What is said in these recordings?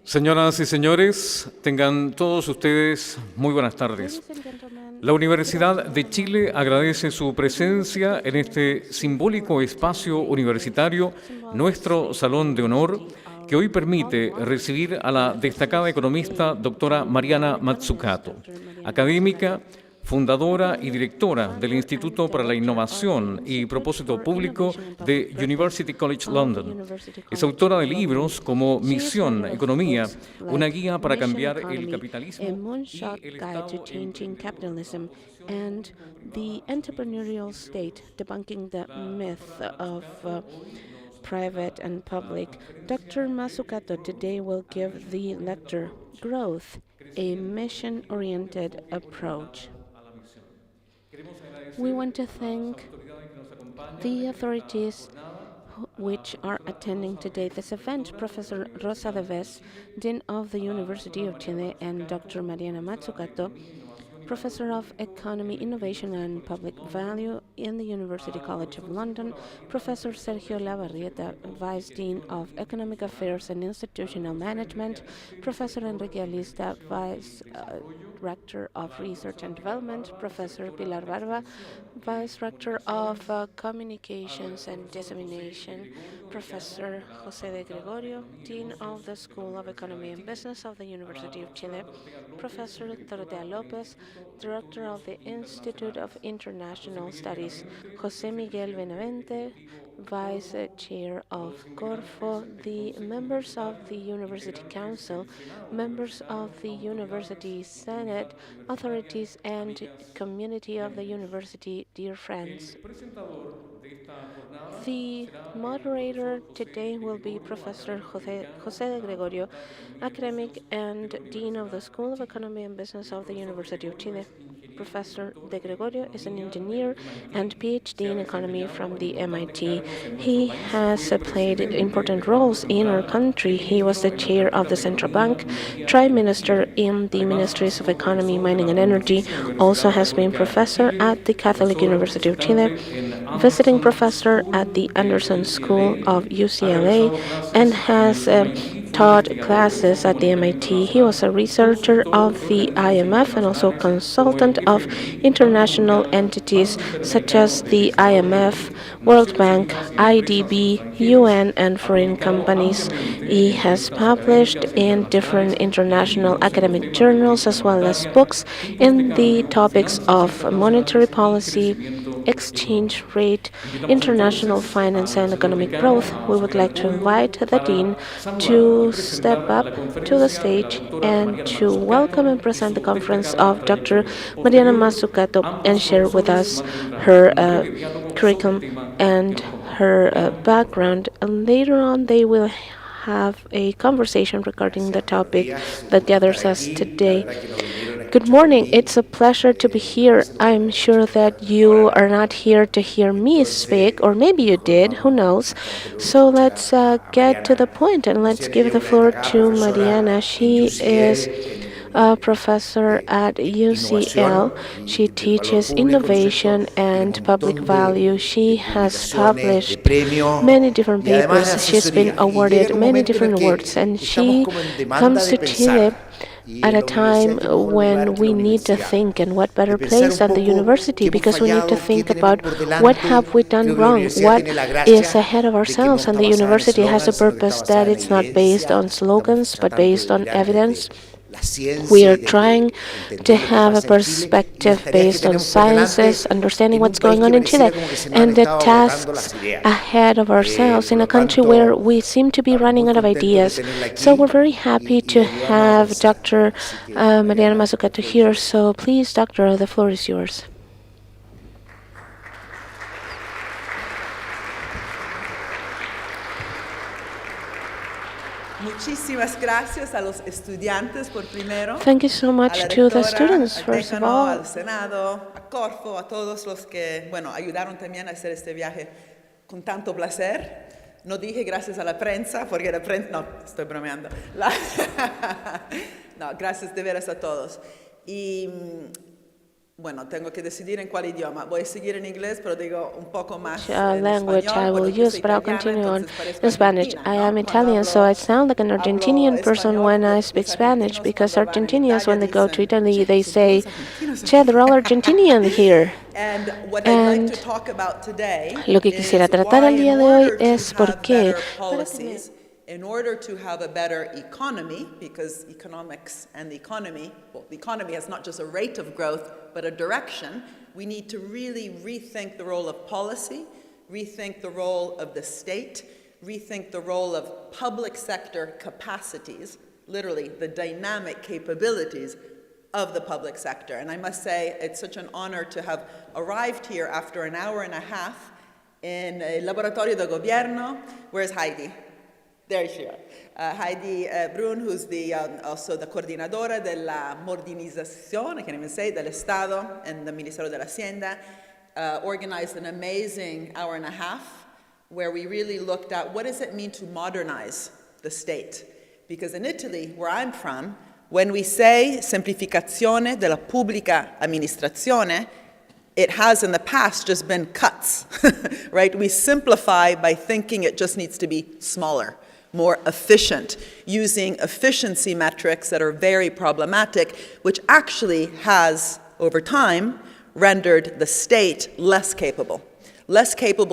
Señoras y señores, tengan todos ustedes muy buenas tardes. La Universidad de Chile agradece su presencia en este simbólico espacio universitario, nuestro Salón de Honor, que hoy permite recibir a la destacada economista doctora Mariana Mazzucato, académica, fundadora y directora del Instituto para la Innovación y Propósito Público de University College London. Es autora de libros como Misión, Economía, una guía para cambiar el capitalismo y el Estado and the entrepreneurial state, debunking the myth of private and public. Dr. Mazzucato today will give the lecture, Growth, a Mission-Oriented Approach. We want to thank the authorities which are attending today this event, Professor Rosa de Ves, Dean of the University of Chile, and Dr. Mariana Mazzucato, Professor of Economy, Innovation and Public Value in the University College of London, Professor Sergio Lavarrieta, Vice Dean of Economic Affairs and Institutional Management, Professor Enrique Alista, Vice Rector of Research and Development, Professor Pilar Barba, Vice Rector of Communications and Dissemination, Professor José de Gregorio, Dean of the School of Economy and Business of the University of Chile, Professor Dorotea López, Director of the Institute of International Studies, José Miguel Benavente, Vice Chair of Corfo, the members of the University Council, members of the University Senate, authorities and community of the university, dear friends. The moderator today will be Professor José de Gregorio, academic and Dean of the School of Economy and Business of the University of Chile. Professor de Gregorio is an engineer and PhD in economy from the MIT. He has played important roles in our country. He was the chair of the Central Bank, Prime Minister in the Ministries of Economy, Mining and Energy, also has been professor at the Catholic University of Chile, visiting professor at the Anderson School of UCLA, and has taught classes at the MIT. He was a researcher of the IMF and also consultant of international entities such as the IMF, World Bank, IDB, UN, and foreign companies. He has published in different international academic journals as well as books in the topics of monetary policy, exchange rate, international finance, and economic growth. We would like to invite the Dean to step up to the stage and to welcome and present the conference of Dr. Mariana Mazzucato and share with us her curriculum and her background. And later on, they will have a conversation regarding the topic that gathers us today. Good morning. It's a pleasure to be here. I'm sure that you are not here to hear me speak, or maybe you did, who knows. So let's get to the point and let's give the floor to Mariana. She is a professor at UCL. She teaches innovation and public value. She has published many different papers. She's been awarded many different awards, and she comes to Chile at a time when we need to think, and what better place than the university, because we need to think about what have we done wrong, what is ahead of ourselves, and the university has a purpose that it's not based on slogans but based on evidence. We are trying to have a perspective based on sciences, understanding what's going on in Chile, and the tasks ahead of ourselves in a country where we seem to be running out of ideas. So we're very happy to have Dr. Mariana Mazzucato here. So please, Doctor, the floor is yours. Muchísimas gracias a los estudiantes por primero. Thank you so much to the students, first of all. Al Senado, a Corfo, a todos los que, ayudaron también a hacer este viaje con tanto placer. No dije gracias a la prensa, porque la prensa, no, estoy bromeando. No, gracias de veras a todos. Y bueno, tengo que decidir en cuál idioma. Voy a seguir en inglés, pero digo un poco más language español. I will Bueno, yo use, soy but I'll italiana, continue on entonces parezco in Spanish. argentina, I ¿no? am Cuando Italian, so I sound like an hablo Argentinian person español, when I los speak Spanish, argentinos because cuando van a Argentinians, when they go to dicen, Italy, "Che, they son say, todos argentinos "Che, they're all Argentinian here." And what I'd like And to talk about today lo que is quisiera tratar why, el día in de hoy order to es por have qué, better policies, in order to have a better economy, because economics and the economy has not just a rate of growth, but a direction, we need to really rethink the role of policy, rethink the role of the state, rethink the role of public sector capacities, literally the dynamic capabilities of the public sector. And I must say, it's such an honor to have arrived here after an hour and a half in el Laboratorio de Gobierno. Where's Heidi? There she is. Heidi Brun, who's also the coordinadora de la modernización, I can't even say, del Estado and the Ministerio de la Hacienda, organized an amazing hour and a half where we really looked at what does it mean to modernize the state. Because in Italy, where I'm from, when we say semplificazione della pubblica amministrazione, it has in the past just been cuts, right? We simplify by thinking it just needs to be smaller, more efficient, using efficiency metrics that are very problematic, which actually has, over time, rendered the state less capable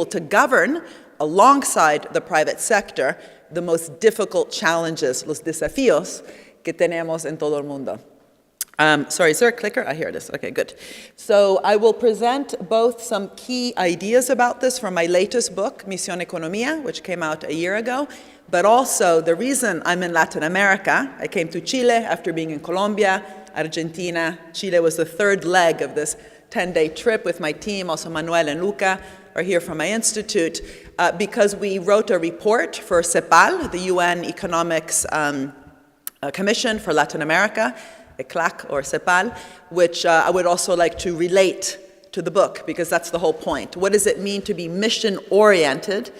to govern alongside the private sector the most difficult challenges, los desafíos que tenemos en todo el mundo. Sorry, is there a clicker? Here it is. Okay, good. So I will present both some key ideas about this from my latest book, Misión Economía, which came out a year ago, but also the reason I'm in Latin America. I came to Chile after being in Colombia, Argentina. Chile was the third leg of this 10-day trip with my team. Also Manuel and Luca are here from my institute because we wrote a report for CEPAL, the UN Economics Commission for Latin America, ECLAC or CEPAL, which I would also like to relate to the book because that's the whole point. What does it mean to be mission-oriented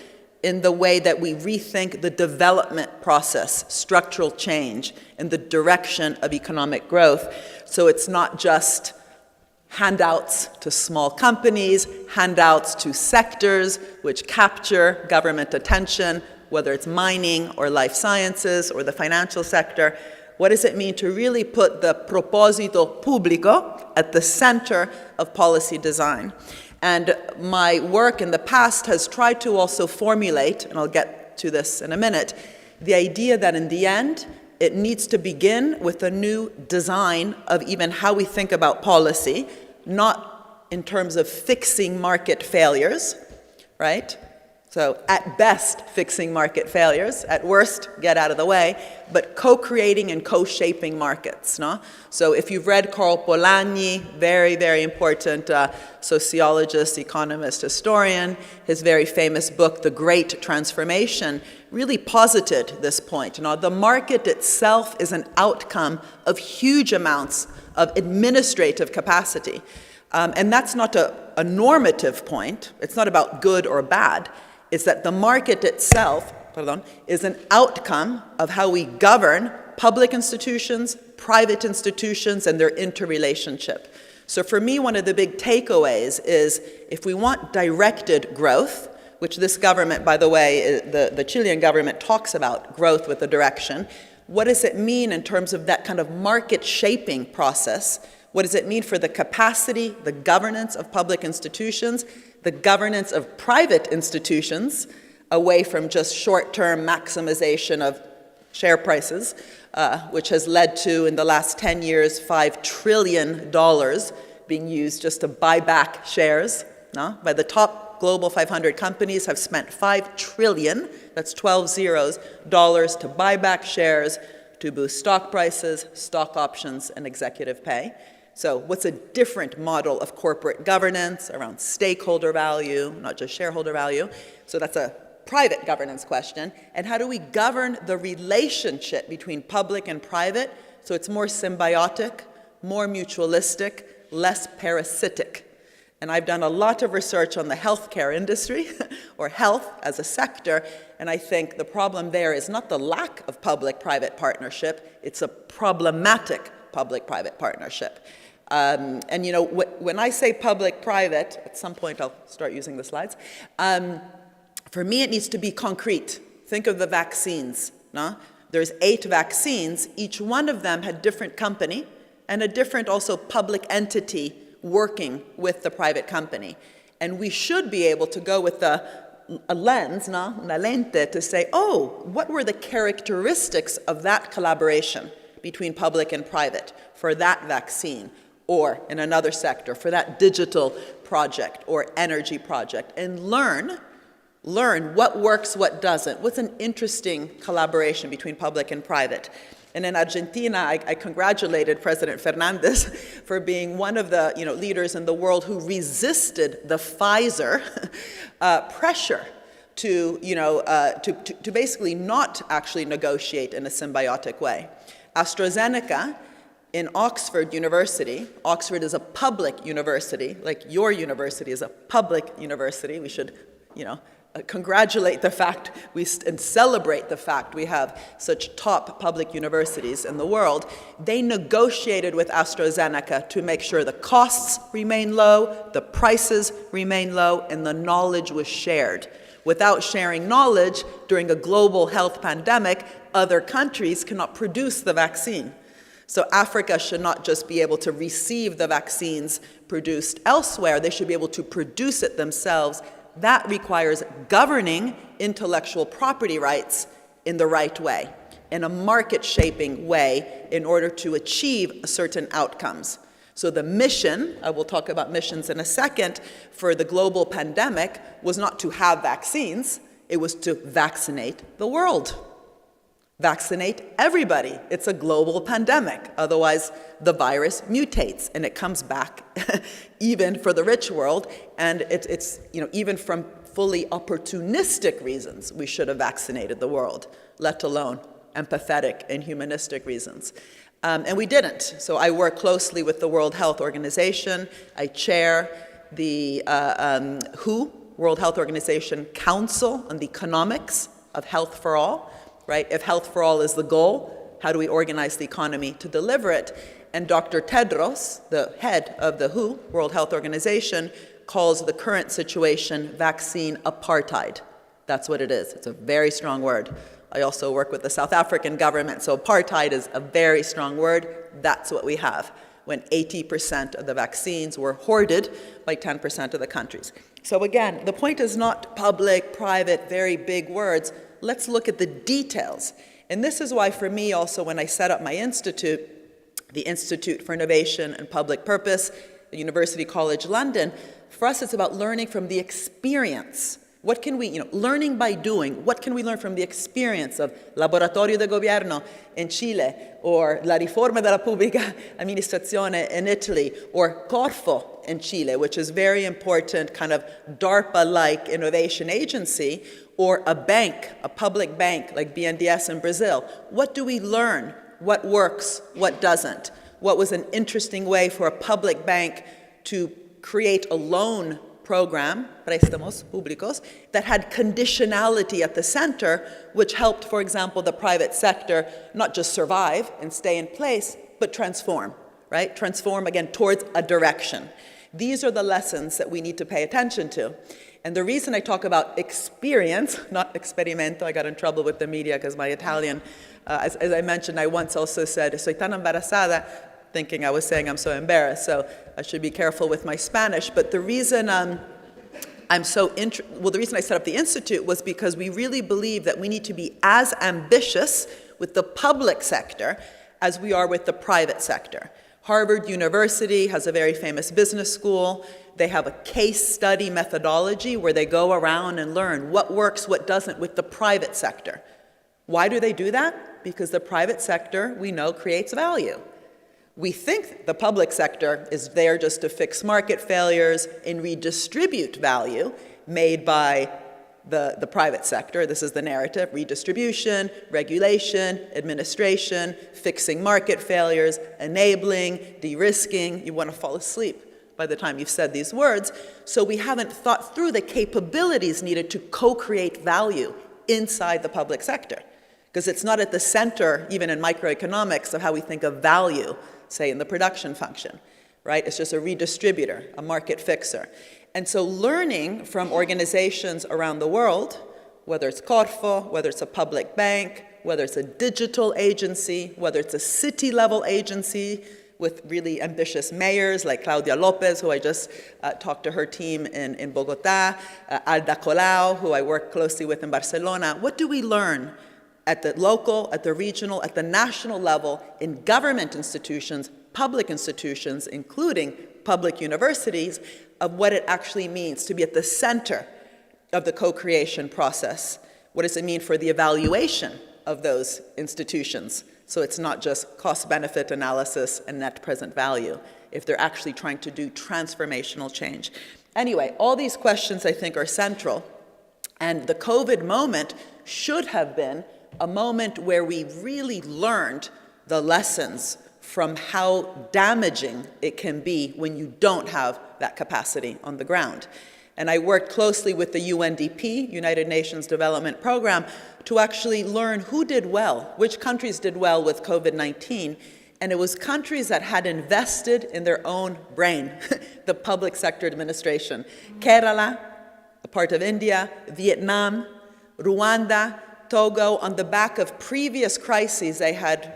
in the way that we rethink the development process, structural change, and the direction of economic growth? So it's not just handouts to small companies, handouts to sectors which capture government attention, whether it's mining or life sciences or the financial sector. What does it mean to really put the propósito público at the center of policy design? And my work in the past has tried to also formulate, and I'll get to this in a minute, the idea that in the end, it needs to begin with a new design of even how we think about policy, not in terms of fixing market failures, right? So at best, fixing market failures. At worst, get out of the way. But co-creating and co-shaping markets. No? So if you've read Carl Polanyi, very, very important sociologist, economist, historian, his very famous book, The Great Transformation, really posited this point. The market itself is an outcome of huge amounts of administrative capacity. And that's not a normative point. It's not about good or bad. Is that the market itself, is an outcome of how we govern public institutions, private institutions, and their interrelationship. So for me, one of the big takeaways is if we want directed growth, which this government, by the way, the Chilean government talks about growth with a direction, what does it mean in terms of that kind of market shaping process? What does it mean for the capacity, the governance of public institutions, the governance of private institutions, away from just short-term maximization of share prices, which has led to, in the last 10 years, $5 trillion being used just to buy back shares. No? By the top global 500 companies have spent $5 trillion, that's 12 zeros, dollars to buy back shares, to boost stock prices, stock options, and executive pay. So what's a different model of corporate governance around stakeholder value, not just shareholder value? So that's a private governance question. And how do we govern the relationship between public and private so it's more symbiotic, more mutualistic, less parasitic? And I've done a lot of research on the healthcare industry, or health as a sector, and I think the problem there is not the lack of public-private partnership, it's a problematic public-private partnership. And you know, when I say public-private, at some point I'll start using the slides, for me it needs to be concrete. Think of the vaccines. No? There's 8 vaccines. Each one of them had different company and a different also public entity working with the private company. And we should be able to go with a lens, no? Una lente, to say, oh, what were the characteristics of that collaboration between public and private for that vaccine, or in another sector, for that digital project or energy project, and learn what works, what doesn't. What's an interesting collaboration between public and private? And in Argentina, I congratulated President Fernandez for being one of the leaders in the world who resisted the Pfizer pressure to basically not actually negotiate in a symbiotic way. AstraZeneca in Oxford University. Oxford is a public university, like your university is a public university. We should, congratulate the fact and celebrate the fact we have such top public universities in the world. They negotiated with AstraZeneca to make sure the costs remain low, the prices remain low, and the knowledge was shared. Without sharing knowledge during a global health pandemic, other countries cannot produce the vaccine. So Africa should not just be able to receive the vaccines produced elsewhere, they should be able to produce it themselves. That requires governing intellectual property rights in the right way, in a market-shaping way, in order to achieve certain outcomes. So the mission, I will talk about missions in a second, for the global pandemic was not to have vaccines, it was to vaccinate the world. Vaccinate everybody. It's a global pandemic. Otherwise, the virus mutates and it comes back even for the rich world. And it's even from fully opportunistic reasons, we should have vaccinated the world, let alone empathetic and humanistic reasons. And we didn't. So I work closely with the World Health Organization. I chair the WHO, World Health Organization Council on the Economics of Health for All. Right? If health for all is the goal, how do we organize the economy to deliver it? And Dr. Tedros, the head of the WHO, World Health Organization, calls the current situation vaccine apartheid. That's what it is. It's a very strong word. I also work with the South African government, so apartheid is a very strong word. That's what we have when 80% of the vaccines were hoarded by 10% of the countries. So again, the point is not public, private, very big words. Let's look at the details. And this is why, for me, also, when I set up my institute, the Institute for Innovation and Public Purpose at University College London, for us it's about learning from the experience. What can we, learning by doing, what can we learn from the experience of Laboratorio de Gobierno in Chile, or La Riforma della Pubblica Amministrazione in Italy, or Corfo in Chile, which is very important, kind of DARPA-like innovation agency, or a bank, a public bank like BNDES in Brazil. What do we learn? What works? What doesn't? What was an interesting way for a public bank to create a loan program, préstamos públicos, that had conditionality at the center, which helped, for example, the private sector not just survive and stay in place, but transform, right? Transform, again, towards a direction. These are the lessons that we need to pay attention to. And the reason I talk about experience, not experimento, I got in trouble with the media because my Italian, as I mentioned, I once also said, soy tan embarazada, thinking I was saying I'm so embarrassed, so I should be careful with my Spanish. But the reason the reason I set up the Institute was because we really believe that we need to be as ambitious with the public sector as we are with the private sector. Harvard University has a very famous business school. They have a case study methodology where they go around and learn what works, what doesn't with the private sector. Why do they do that? Because the private sector, we know, creates value. We think the public sector is there just to fix market failures and redistribute value made by the private sector. This is the narrative: redistribution, regulation, administration, fixing market failures, enabling, de-risking. You want to fall asleep by the time you've said these words. So we haven't thought through the capabilities needed to co-create value inside the public sector, because it's not at the center, even in microeconomics, of how we think of value, say in the production function. right? It's just a redistributor, a market fixer. And so learning from organizations around the world, whether it's Corfo, whether it's a public bank, whether it's a digital agency, whether it's a city-level agency with really ambitious mayors like Claudia Lopez, who I just talked to her team in Bogotá, Alda Colau, who I work closely with in Barcelona. What do we learn at the local, at the regional, at the national level in government institutions, public institutions, including public universities, of what it actually means to be at the center of the co-creation process? What does it mean for the evaluation of those institutions? So it's not just cost-benefit analysis and net present value, if they're actually trying to do transformational change. Anyway, all these questions I think are central, and the COVID moment should have been a moment where we really learned the lessons from how damaging it can be when you don't have that capacity on the ground. And I worked closely with the UNDP, United Nations Development Program, to actually learn who did well, which countries did well with COVID-19. And it was countries that had invested in their own brain, the public sector administration. Kerala, a part of India, Vietnam, Rwanda, Togo, on the back of previous crises they had,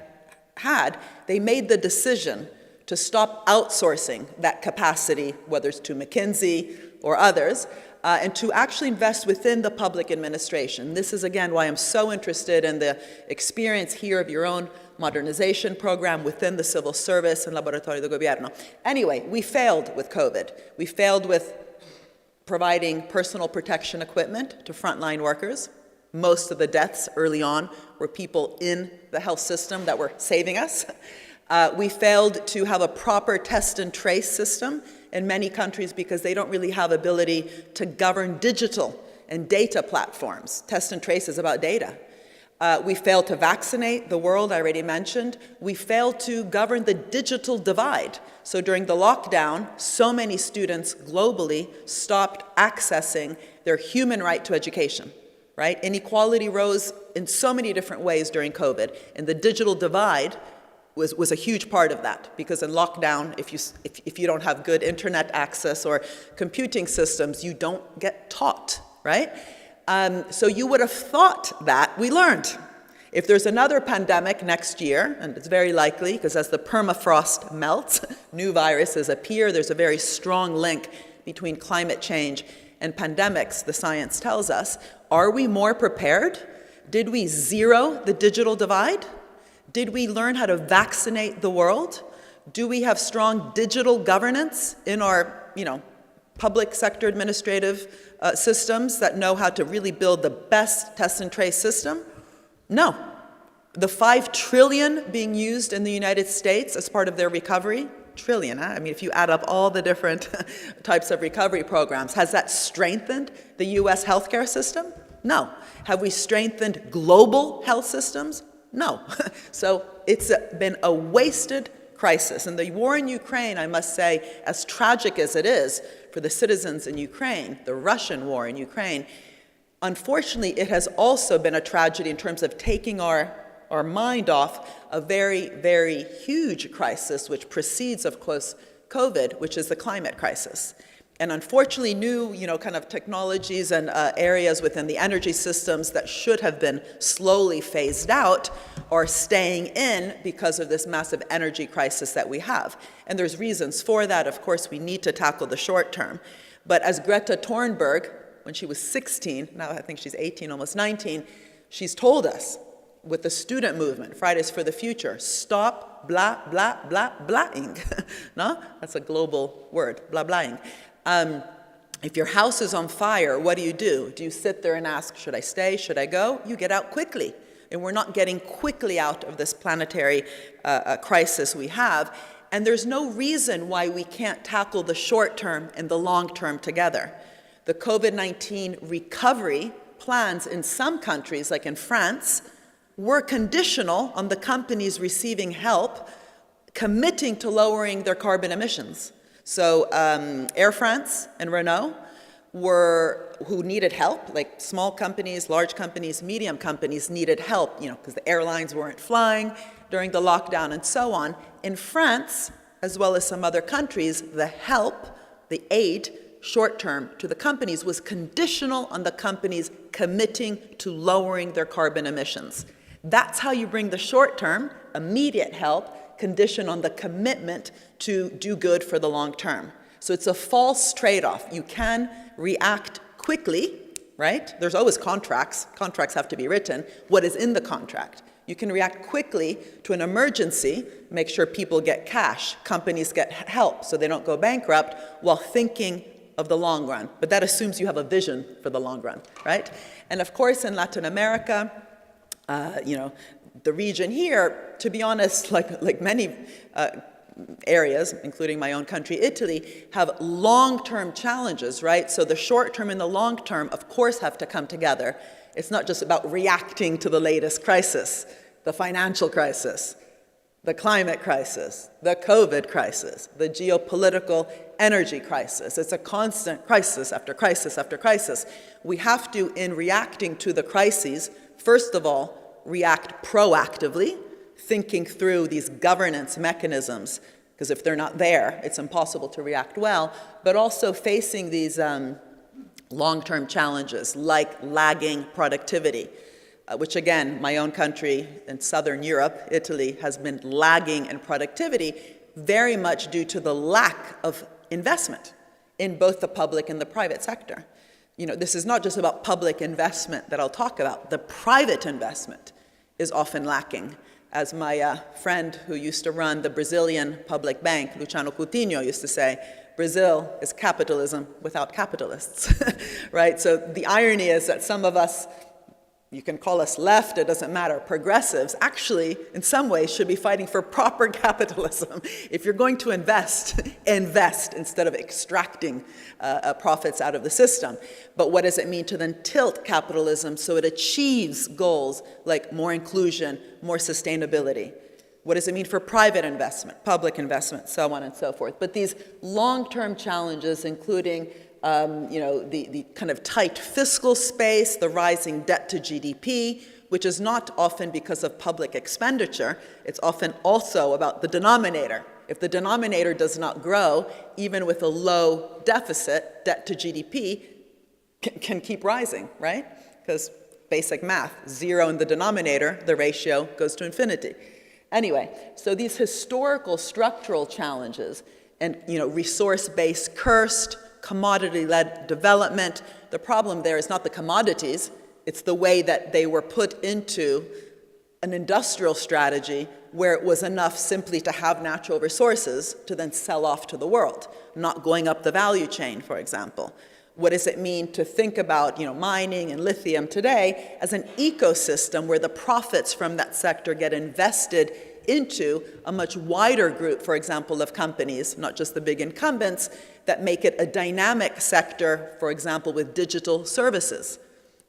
they made the decision to stop outsourcing that capacity, whether it's to McKinsey or others, and to actually invest within the public administration. This is, again, why I'm so interested in the experience here of your own modernization program within the civil service and Laboratorio de Gobierno. Anyway, we failed with COVID. We failed with providing personal protection equipment to frontline workers. Most of the deaths early on were people in the health system that were saving us. We failed to have a proper test and trace system in many countries because they don't really have ability to govern digital and data platforms. Test and trace is about data. We failed to vaccinate the world, I already mentioned. We failed to govern the digital divide. So during the lockdown, so many students globally stopped accessing their human right to education. Right? Inequality rose in so many different ways during COVID, and the digital divide was a huge part of that, because in lockdown, if you don't have good internet access or computing systems, you don't get taught, right? So you would have thought that we learned. If there's another pandemic next year, and it's very likely, because as the permafrost melts, new viruses appear, there's a very strong link between climate change and pandemics, the science tells us. Are we more prepared? Did we zero the digital divide? Did we learn how to vaccinate the world? Do we have strong digital governance in our, public sector administrative systems that know how to really build the best test and trace system? No. The $5 trillion being used in the United States as part of their recovery, trillion, huh? I mean, if you add up all the different types of recovery programs, has that strengthened the US healthcare system? No. Have we strengthened global health systems? No. So it's been a wasted crisis. And the war in Ukraine, I must say, as tragic as it is for the citizens in Ukraine, the Russian war in Ukraine, unfortunately, it has also been a tragedy in terms of taking our mind off a very, very huge crisis, which precedes, of course, COVID, which is the climate crisis. And unfortunately, new, kind of technologies and areas within the energy systems that should have been slowly phased out are staying in because of this massive energy crisis that we have. And there's reasons for that. Of course, we need to tackle the short term. But as Greta Thunberg, when she was 16, now I think she's 18, almost 19, she's told us, with the student movement, Fridays for the Future, stop blah, blah, blah, blahing. No? That's a global word, blah, blahing. If your house is on fire, what do? Do you sit there and ask, should I stay, should I go? You get out quickly. And we're not getting quickly out of this planetary crisis we have. And there's no reason why we can't tackle the short term and the long term together. The COVID-19 recovery plans in some countries, like in France, were conditional on the companies receiving help committing to lowering their carbon emissions. So Air France and Renault who needed help, like small companies, large companies, medium companies needed help, because the airlines weren't flying during the lockdown and so on. In France, as well as some other countries, the help, the aid, short-term to the companies was conditional on the companies committing to lowering their carbon emissions. That's how you bring the short-term, immediate help, conditioned on the commitment to do good for the long term. So it's a false trade-off. You can react quickly, right? There's always contracts. Contracts have to be written. What is in the contract? You can react quickly to an emergency, make sure people get cash, companies get help so they don't go bankrupt, while thinking of the long run. But that assumes you have a vision for the long run, right? And of course, in Latin America, the region here, to be honest, like many areas, including my own country, Italy, have long-term challenges, right? So the short term and the long term, of course, have to come together. It's not just about reacting to the latest crisis, the financial crisis, the climate crisis, the COVID crisis, the geopolitical energy crisis. It's a constant crisis after crisis after crisis. We have to, in reacting to the crises, first of all, react proactively, thinking through these governance mechanisms, because if they're not there, it's impossible to react well, but also facing these long-term challenges like lagging productivity, which again, my own country in Southern Europe, Italy, has been lagging in productivity very much due to the lack of investment in both the public and the private sector. This is not just about public investment that I'll talk about. The private investment is often lacking. As my friend who used to run the Brazilian public bank, Luciano Coutinho, used to say, Brazil is capitalism without capitalists, right? So the irony is that some of us, you can call us left, it doesn't matter, progressives, actually, in some ways, should be fighting for proper capitalism. If you're going to invest, invest instead of extracting profits out of the system. But what does it mean to then tilt capitalism so it achieves goals like more inclusion, more sustainability? What does it mean for private investment, public investment, so on and so forth? But these long-term challenges, including the kind of tight fiscal space, the rising debt to GDP, which is not often because of public expenditure, it's often also about the denominator. If the denominator does not grow, even with a low deficit, debt to GDP can keep rising, right? Because basic math, 0 in the denominator, the ratio goes to infinity. Anyway, so these historical structural challenges and resource-based cursed, commodity-led development, the problem there is not the commodities, it's the way that they were put into an industrial strategy where it was enough simply to have natural resources to then sell off to the world, not going up the value chain, for example. What does it mean to think about mining and lithium today as an ecosystem where the profits from that sector get invested into a much wider group, for example, of companies, not just the big incumbents, that make it a dynamic sector, for example, with digital services,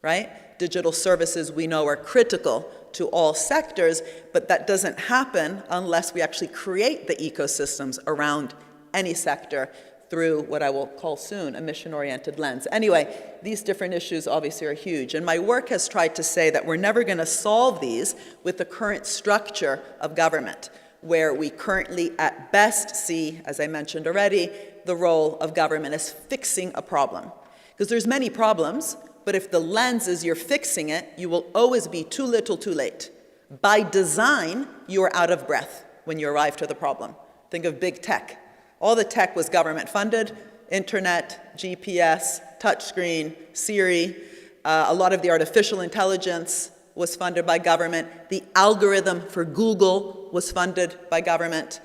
right? Digital services we know are critical to all sectors, but that doesn't happen unless we actually create the ecosystems around any sector through what I will call soon a mission-oriented lens. Anyway, these different issues obviously are huge, and my work has tried to say that we're never going to solve these with the current structure of government, where we currently at best see, as I mentioned already, the role of government as fixing a problem. Because there's many problems, but if the lens is you're fixing it, you will always be too little, too late. By design, you are out of breath when you arrive to the problem. Think of big tech. All the tech was government funded, internet, GPS, touchscreen, Siri. A lot of the artificial intelligence was funded by government. The algorithm for Google was funded by government.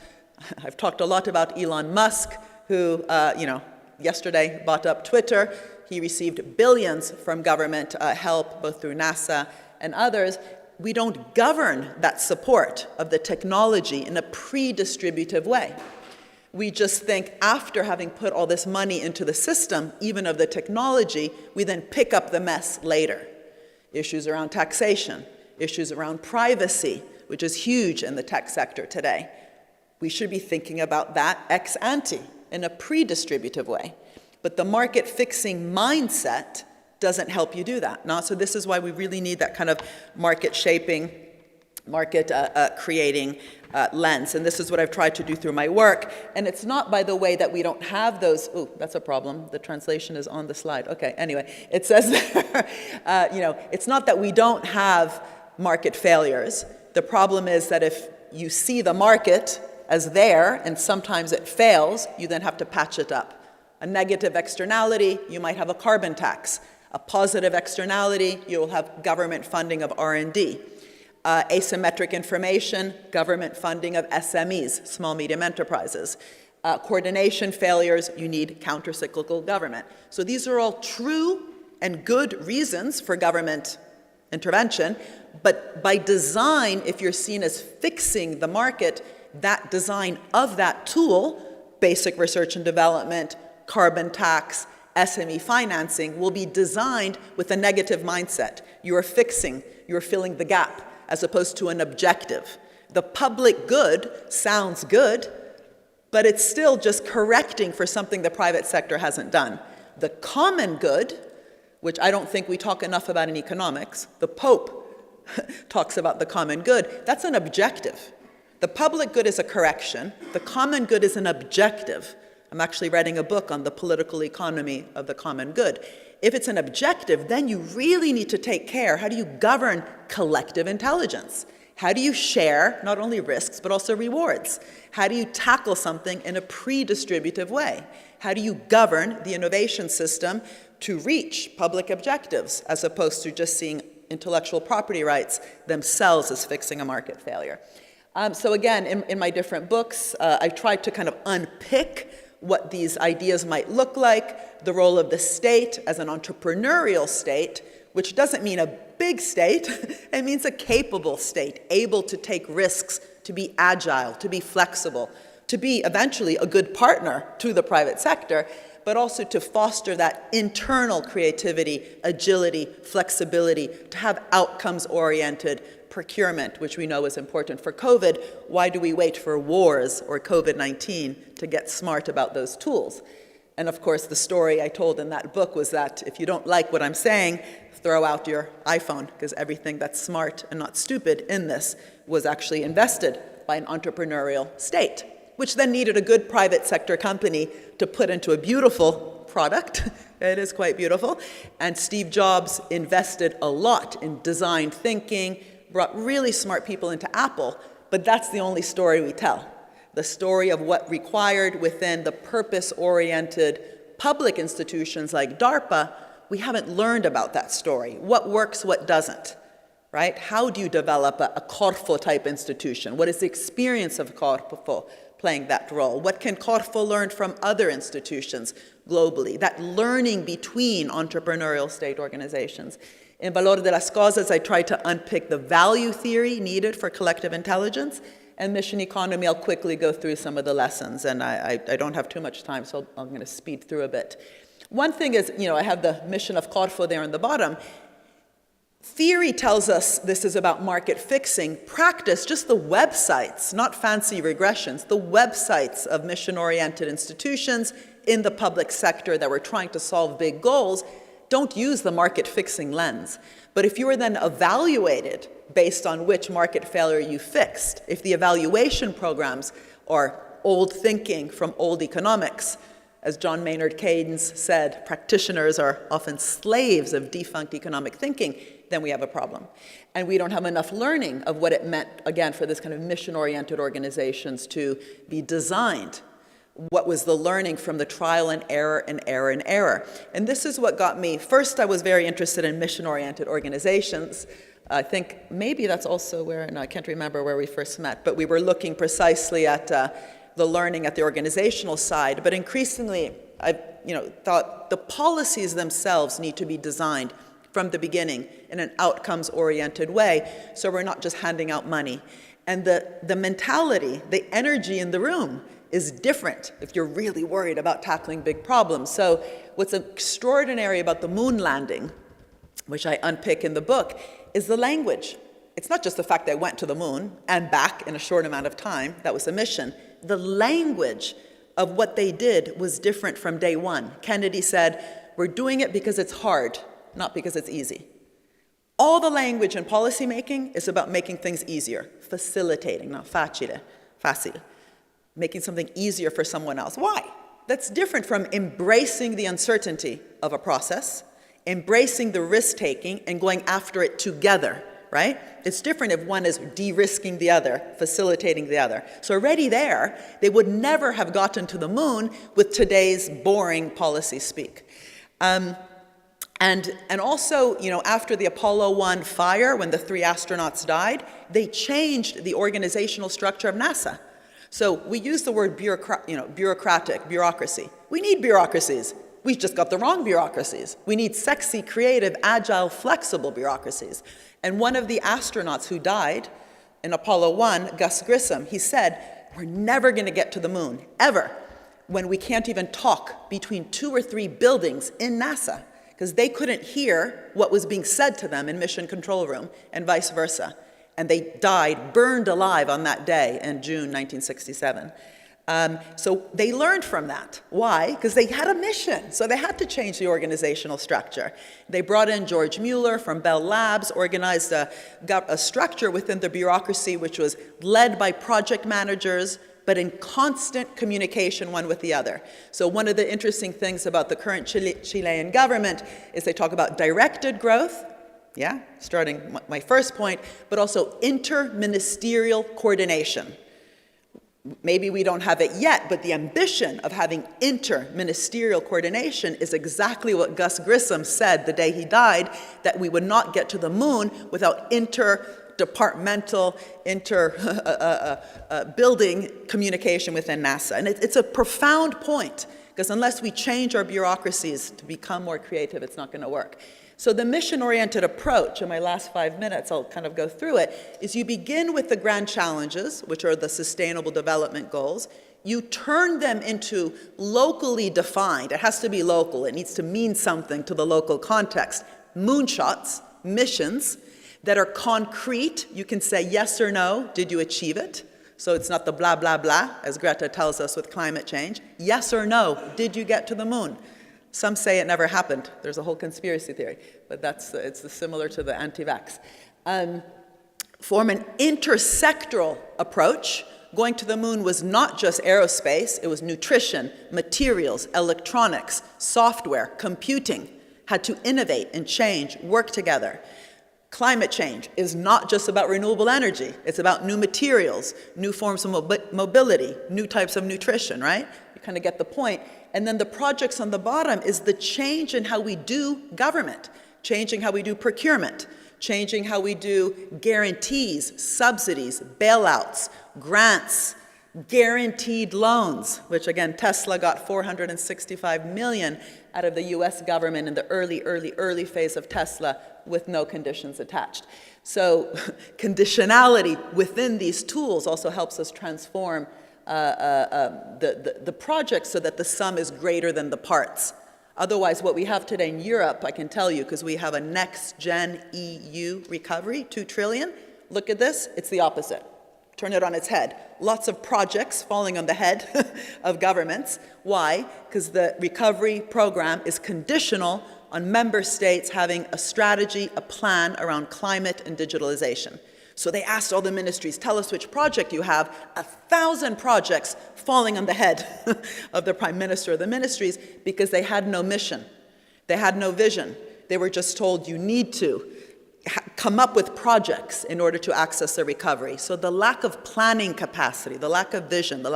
I've talked a lot about Elon Musk, who, yesterday bought up Twitter. He received billions from government help, both through NASA and others. We don't govern that support of the technology in a pre-distributive way. We just think after having put all this money into the system, even of the technology, we then pick up the mess later. Issues around taxation, issues around privacy, which is huge in the tech sector today. We should be thinking about that ex ante in a pre-distributive way. But the market-fixing mindset doesn't help you do that. No? So this is why we really need that kind of market-shaping, market-creating lens. And this is what I've tried to do through my work. And it's not, by the way, that we don't have those. Ooh, that's a problem. The translation is on the slide. Okay, anyway, it says there, it's not that we don't have market failures. The problem is that if you see the market as there and sometimes it fails, you then have to patch it up. A negative externality, you might have a carbon tax. A positive externality, you'll have government funding of R&D. Asymmetric information, government funding of SMEs, small medium enterprises. Coordination failures, you need counter-cyclical government. So these are all true and good reasons for government intervention, but by design, if you're seen as fixing the market, that design of that tool, basic research and development, carbon tax, SME financing, will be designed with a negative mindset. You are fixing, you're filling the gap, as opposed to an objective. The public good sounds good, but it's still just correcting for something the private sector hasn't done. The common good, which I don't think we talk enough about in economics, the Pope talks about the common good, that's an objective. The public good is a correction, the common good is an objective. I'm actually writing a book on the political economy of the common good. If it's an objective, then you really need to take care. How do you govern collective intelligence? How do you share not only risks, but also rewards? How do you tackle something in a pre-distributive way? How do you govern the innovation system to reach public objectives, as opposed to just seeing intellectual property rights themselves as fixing a market failure? So again, in my different books, I've tried to kind of unpick what these ideas might look like, the role of the state as an entrepreneurial state, which doesn't mean a big state, it means a capable state, able to take risks, to be agile, to be flexible, to be eventually a good partner to the private sector, but also to foster that internal creativity, agility, flexibility, to have outcomes-oriented procurement, which we know is important for COVID. Why do we wait for wars or COVID-19 to get smart about those tools? And of course, the story I told in that book was that if you don't like what I'm saying, throw out your iPhone, because everything that's smart and not stupid in this was actually invested by an entrepreneurial state, which then needed a good private sector company to put into a beautiful product. It is quite beautiful. And Steve Jobs invested a lot in design thinking, brought really smart people into Apple, but that's the only story we tell. The story of what required within the purpose-oriented public institutions like DARPA, we haven't learned about that story. What works, what doesn't, right? How do you develop a Corfo-type institution? What is the experience of Corfo playing that role? What can Corfo learn from other institutions globally? That learning between entrepreneurial state organizations. In Valor de las Cosas, I tried to unpick the value theory needed for collective intelligence. And mission economy, I'll quickly go through some of the lessons, and I don't have too much time, so I'm going to speed through a bit. One thing is, I have the mission of Corfo there on the bottom. Theory tells us this is about market fixing. Practice, just the websites, not fancy regressions, the websites of mission-oriented institutions in the public sector that were trying to solve big goals, don't use the market fixing lens. But if you were then evaluated based on which market failure you fixed, if the evaluation programs are old thinking from old economics, as John Maynard Keynes said, practitioners are often slaves of defunct economic thinking, then we have a problem. And we don't have enough learning of what it meant, again, for this kind of mission-oriented organizations to be designed. What was the learning from the trial and error and error and error? And this is what got me, first I was very interested in mission-oriented organizations. I think maybe that's also where, no, I can't remember where we first met, but we were looking precisely at the learning at the organizational side. But increasingly, I thought the policies themselves need to be designed from the beginning in an outcomes-oriented way, so we're not just handing out money. And the mentality, the energy in the room is different if you're really worried about tackling big problems. So what's extraordinary about the moon landing, which I unpick in the book, is the language. It's not just the fact they went to the moon and back in a short amount of time, that was a mission. The language of what they did was different from day one. Kennedy said, we're doing it because it's hard, not because it's easy. All the language in policymaking is about making things easier, facilitating, not facile, making something easier for someone else. Why? That's different from embracing the uncertainty of a process, embracing the risk-taking, and going after it together, right? It's different if one is de-risking the other, facilitating the other. So already there, they would never have gotten to the moon with today's boring policy speak. And also, you know, after the Apollo 1 fire, when the 3 astronauts died, they changed the organizational structure of NASA. So we use the word bureaucratic, bureaucracy. We need bureaucracies. We've just got the wrong bureaucracies. We need sexy, creative, agile, flexible bureaucracies. And one of the astronauts who died in Apollo 1, Gus Grissom, he said, we're never going to get to the moon, ever, when we can't even talk between 2 or 3 buildings in NASA, because they couldn't hear what was being said to them in Mission Control Room, and vice versa. And they died, burned alive on that day in June 1967. So they learned from that. Why? Because they had a mission, so they had to change the organizational structure. They brought in George Mueller from Bell Labs, organized a structure within the bureaucracy which was led by project managers, but in constant communication one with the other. So one of the interesting things about the current Chilean government is they talk about directed growth, yeah, starting my first point, but also inter-ministerial coordination. Maybe we don't have it yet, but the ambition of having inter-ministerial coordination is exactly what Gus Grissom said the day he died, that we would not get to the moon without interdepartmental, building communication within NASA. And it's a profound point, because unless we change our bureaucracies to become more creative, it's not going to work. So the mission-oriented approach, in my last 5 minutes, I'll kind of go through it, is you begin with the grand challenges, which are the Sustainable Development Goals. You turn them into locally defined. It has to be local. It needs to mean something to the local context. Moonshots, missions that are concrete. You can say yes or no. Did you achieve it? So it's not the blah, blah, blah, as Greta tells us with climate change. Yes or no, did you get to the moon? Some say it never happened. There's a whole conspiracy theory, but it's similar to the anti-vax. Form an intersectoral approach. Going to the moon was not just aerospace, it was nutrition, materials, electronics, software, computing. Had to innovate and change, work together. Climate change is not just about renewable energy. It's about new materials, new forms of mobility, new types of nutrition, right? You kind of get the point. And then the projects on the bottom is the change in how we do government, changing how we do procurement, changing how we do guarantees, subsidies, bailouts, grants, guaranteed loans, which again, Tesla got $465 million out of the US government in the early phase of Tesla with no conditions attached. So conditionality within these tools also helps us transform the project so that the sum is greater than the parts. Otherwise, what we have today in Europe, I can tell you, because we have a next-gen EU recovery, 2 trillion. Look at this, it's the opposite. Turn it on its head. Lots of projects falling on the head of governments. Why? Because the recovery program is conditional on member states having a strategy, a plan around climate and digitalization. So they asked all the ministries, tell us which project you have. 1,000 projects falling on the head of the prime minister or the ministries because they had no mission. They had no vision. They were just told you need to come up with projects in order to access the recovery. So the lack of planning capacity, the lack of vision, the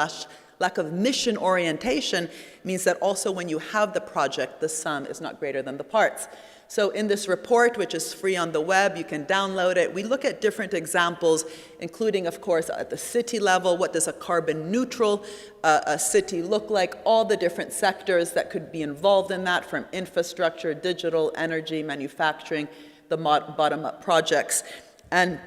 lack of mission orientation means that also when you have the project, the sum is not greater than the parts. So in this report, which is free on the web, you can download it. We look at different examples, including, of course, at the city level. What does a carbon neutral city look like? All the different sectors that could be involved in that, from infrastructure, digital, energy, manufacturing, the bottom-up projects. And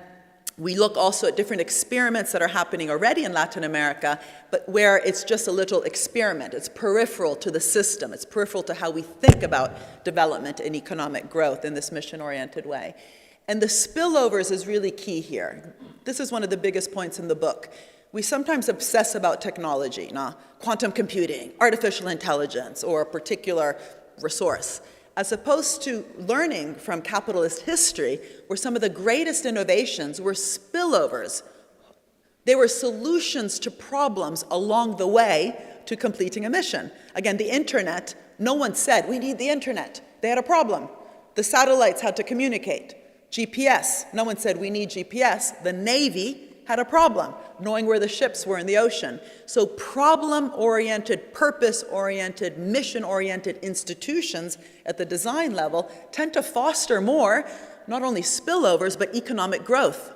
we look also at different experiments that are happening already in Latin America, but where it's just a little experiment. It's peripheral to the system. It's peripheral to how we think about development and economic growth in this mission-oriented way. And the spillovers is really key here. This is one of the biggest points in the book. We sometimes obsess about technology, quantum computing, artificial intelligence, or a particular resource. as opposed to learning from capitalist history, where some of the greatest innovations were spillovers. They were solutions to problems along the way to completing a mission. Again, the internet, no one said, we need the internet. They had a problem. The satellites had to communicate. GPS, no one said, we need GPS. The Navy had a problem, knowing where the ships were in the ocean. So problem-oriented, purpose-oriented, mission-oriented institutions at the design level tend to foster more, not only spillovers, but economic growth.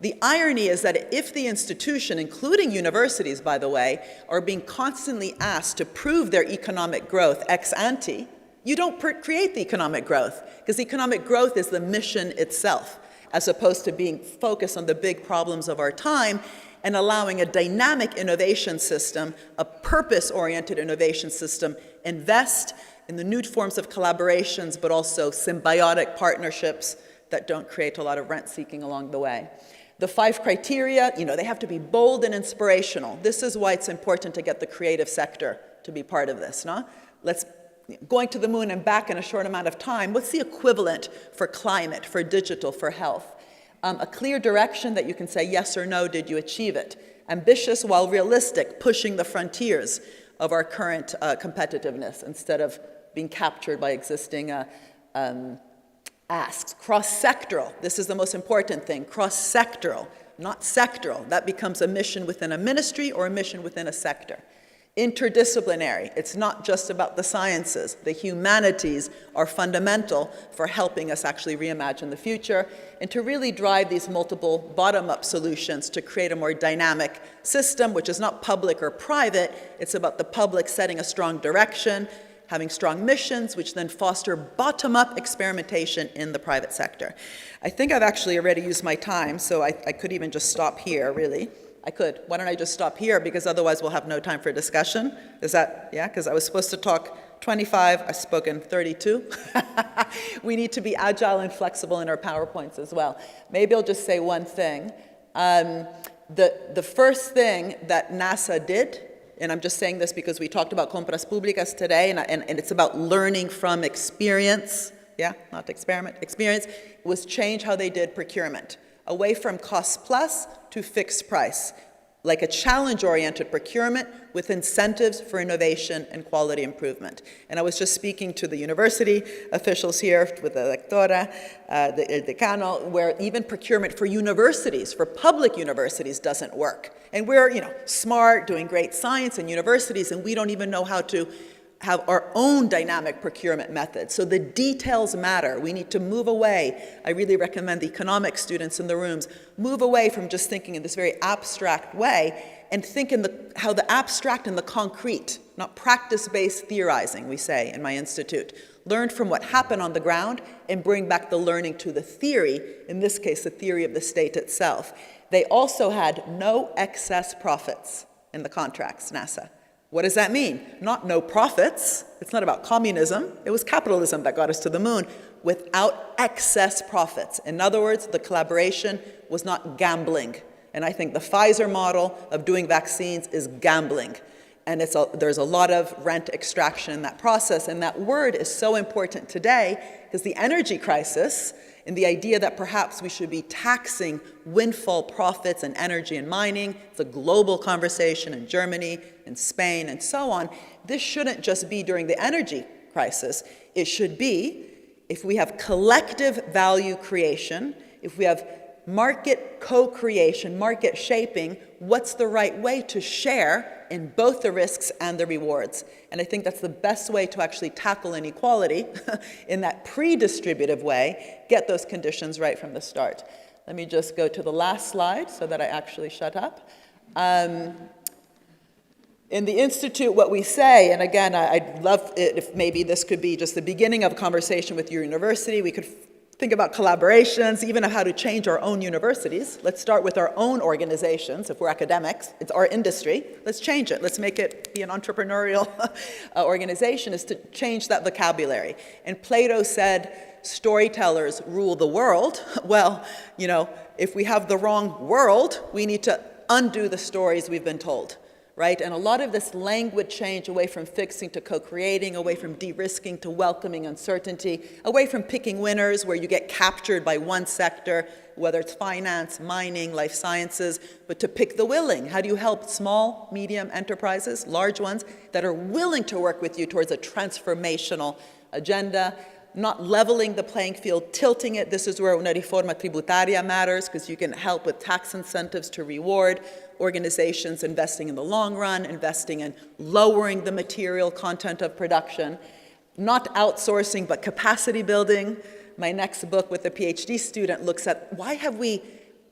The irony is that if the institution, including universities, by the way, are being constantly asked to prove their economic growth ex ante, you don't create the economic growth, because economic growth is the mission itself, as opposed to being focused on the big problems of our time and allowing a dynamic innovation system, a purpose-oriented innovation system, invest in the new forms of collaborations, but also symbiotic partnerships that don't create a lot of rent-seeking along the way. The 5 criteria, they have to be bold and inspirational. This is why it's important to get the creative sector to be part of this, no? Going to the moon and back in a short amount of time, what's the equivalent for climate, for digital, for health? A clear direction that you can say yes or no, did you achieve it? Ambitious while realistic, pushing the frontiers of our current competitiveness instead of being captured by existing asks. Cross-sectoral, this is the most important thing, cross-sectoral, not sectoral. That becomes a mission within a ministry or a mission within a sector. Interdisciplinary, it's not just about the sciences. The humanities are fundamental for helping us actually reimagine the future and to really drive these multiple bottom-up solutions to create a more dynamic system, which is not public or private. It's about the public setting a strong direction, having strong missions, which then foster bottom-up experimentation in the private sector. I think I've actually already used my time, so I could even just stop here, really. I could. Why don't I just stop here, because otherwise we'll have no time for discussion. Is that, yeah? Because I was supposed to talk 25, I've spoken 32. We need to be agile and flexible in our PowerPoints as well. Maybe I'll just say one thing. The first thing that NASA did, and I'm just saying this because we talked about compras públicas today, and it's about learning from experience, yeah, not experiment, experience, was change how they did procurement, away from cost plus to fixed price, like a challenge-oriented procurement with incentives for innovation and quality improvement. And I was just speaking to the university officials here with the directora, the Decano, where even procurement for universities, for public universities, doesn't work. And we're, smart, doing great science in universities, and we don't even know how to have our own dynamic procurement methods. So the details matter. We need to move away. I really recommend the economics students in the rooms move away from just thinking in this very abstract way and think in how the abstract and the concrete, not practice-based theorizing, we say in my institute. Learn from what happened on the ground and bring back the learning to the theory, in this case, the theory of the state itself. They also had no excess profits in the contracts, NASA. What does that mean? Not no profits. It's not about communism. It was capitalism that got us to the moon without excess profits. In other words, the collaboration was not gambling. And I think the Pfizer model of doing vaccines is gambling. And there's a lot of rent extraction in that process. And that word is so important today because the energy crisis and the idea that perhaps we should be taxing windfall profits in energy and mining, it's a global conversation in Germany, in Spain, and so on. This shouldn't just be during the energy crisis. It should be if we have collective value creation, if we have market co-creation, market shaping, what's the right way to share in both the risks and the rewards? And I think that's the best way to actually tackle inequality in that pre-distributive way, get those conditions right from the start. Let me just go to the last slide so that I actually shut up. In the Institute, what we say, and again, I'd love it if maybe this could be just the beginning of a conversation with your university. We could think about collaborations, even of how to change our own universities. Let's start with our own organizations. If we're academics, it's our industry. Let's change it. Let's make it be an entrepreneurial organization, is to change that vocabulary. And Plato said, storytellers rule the world. Well, if we have the wrong world, we need to undo the stories we've been told, right? And a lot of this language change away from fixing to co-creating, away from de-risking to welcoming uncertainty, away from picking winners where you get captured by one sector, whether it's finance, mining, life sciences, but to pick the willing. How do you help small, medium enterprises, large ones, that are willing to work with you towards a transformational agenda, not leveling the playing field, tilting it. This is where una reforma tributaria matters, because you can help with tax incentives to reward organizations investing in the long run, investing in lowering the material content of production, not outsourcing, but capacity building. My next book with a PhD student looks at why have we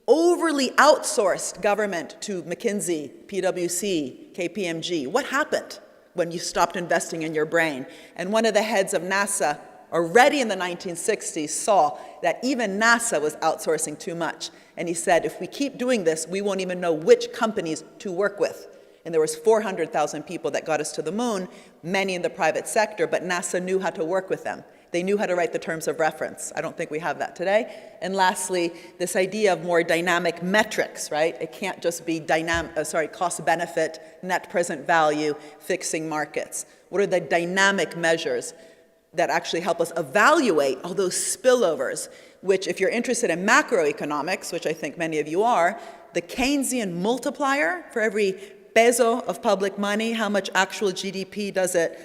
overly outsourced government to McKinsey, PwC, KPMG? What happened when you stopped investing in your brain? And one of the heads of NASA already in the 1960s saw that even NASA was outsourcing too much. And he said, if we keep doing this, we won't even know which companies to work with. And there was 400,000 people that got us to the moon, many in the private sector, but NASA knew how to work with them. They knew how to write the terms of reference. I don't think we have that today. And lastly, this idea of more dynamic metrics, right? It can't just be cost-benefit, net present value, fixing markets. What are the dynamic measures that actually help us evaluate all those spillovers, which if you're interested in macroeconomics, which I think many of you are, the Keynesian multiplier for every peso of public money, how much actual GDP does it,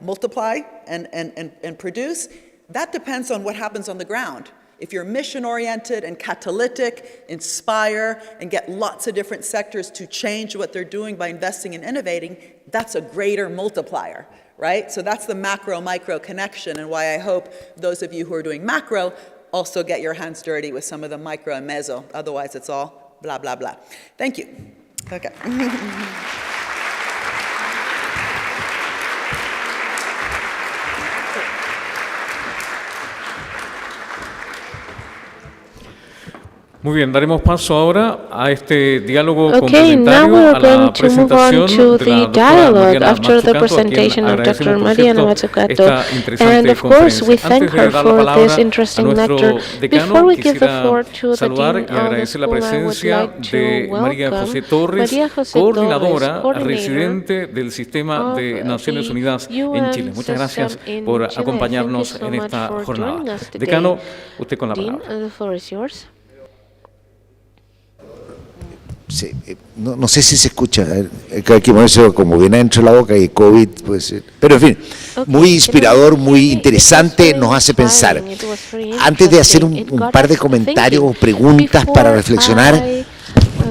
multiply and produce, that depends on what happens on the ground. If you're mission-oriented and catalytic, inspire, and get lots of different sectors to change what they're doing by investing and innovating, that's a greater multiplier. Right? So that's the macro-micro connection, and why I hope those of you who are doing macro also get your hands dirty with some of the micro and meso. Otherwise, it's all blah, blah, blah. Thank you. Okay. Muy bien, daremos paso ahora a este diálogo Okay, now complementario we're a la going to move on presentación to de la the doctora dialogue Mariana after the Mazzucato, a quien presentation of agradecemos, Dr. por Mariana cierto, Mazzucato. esta And interesante of course, we conferencia. thank Antes de her dar la for palabra this interesting a nuestro lecture. decano, Before we give the quisiera floor to the saludar dean y of the agradecer la school, I would presencia like to de María José welcome Torres, María José coordinadora Torres, residente del Sistema de Naciones Unidas en Chile. Muchas gracias por acompañarnos en esta jornada. Decano, usted con la palabra. Dean, the floor is yours. Sí, no sé si se escucha, hay que ponerse como bien adentro de la boca y COVID, pues, pero en fin, muy inspirador, muy interesante, nos hace pensar. Antes de hacer un par de comentarios o preguntas para reflexionar,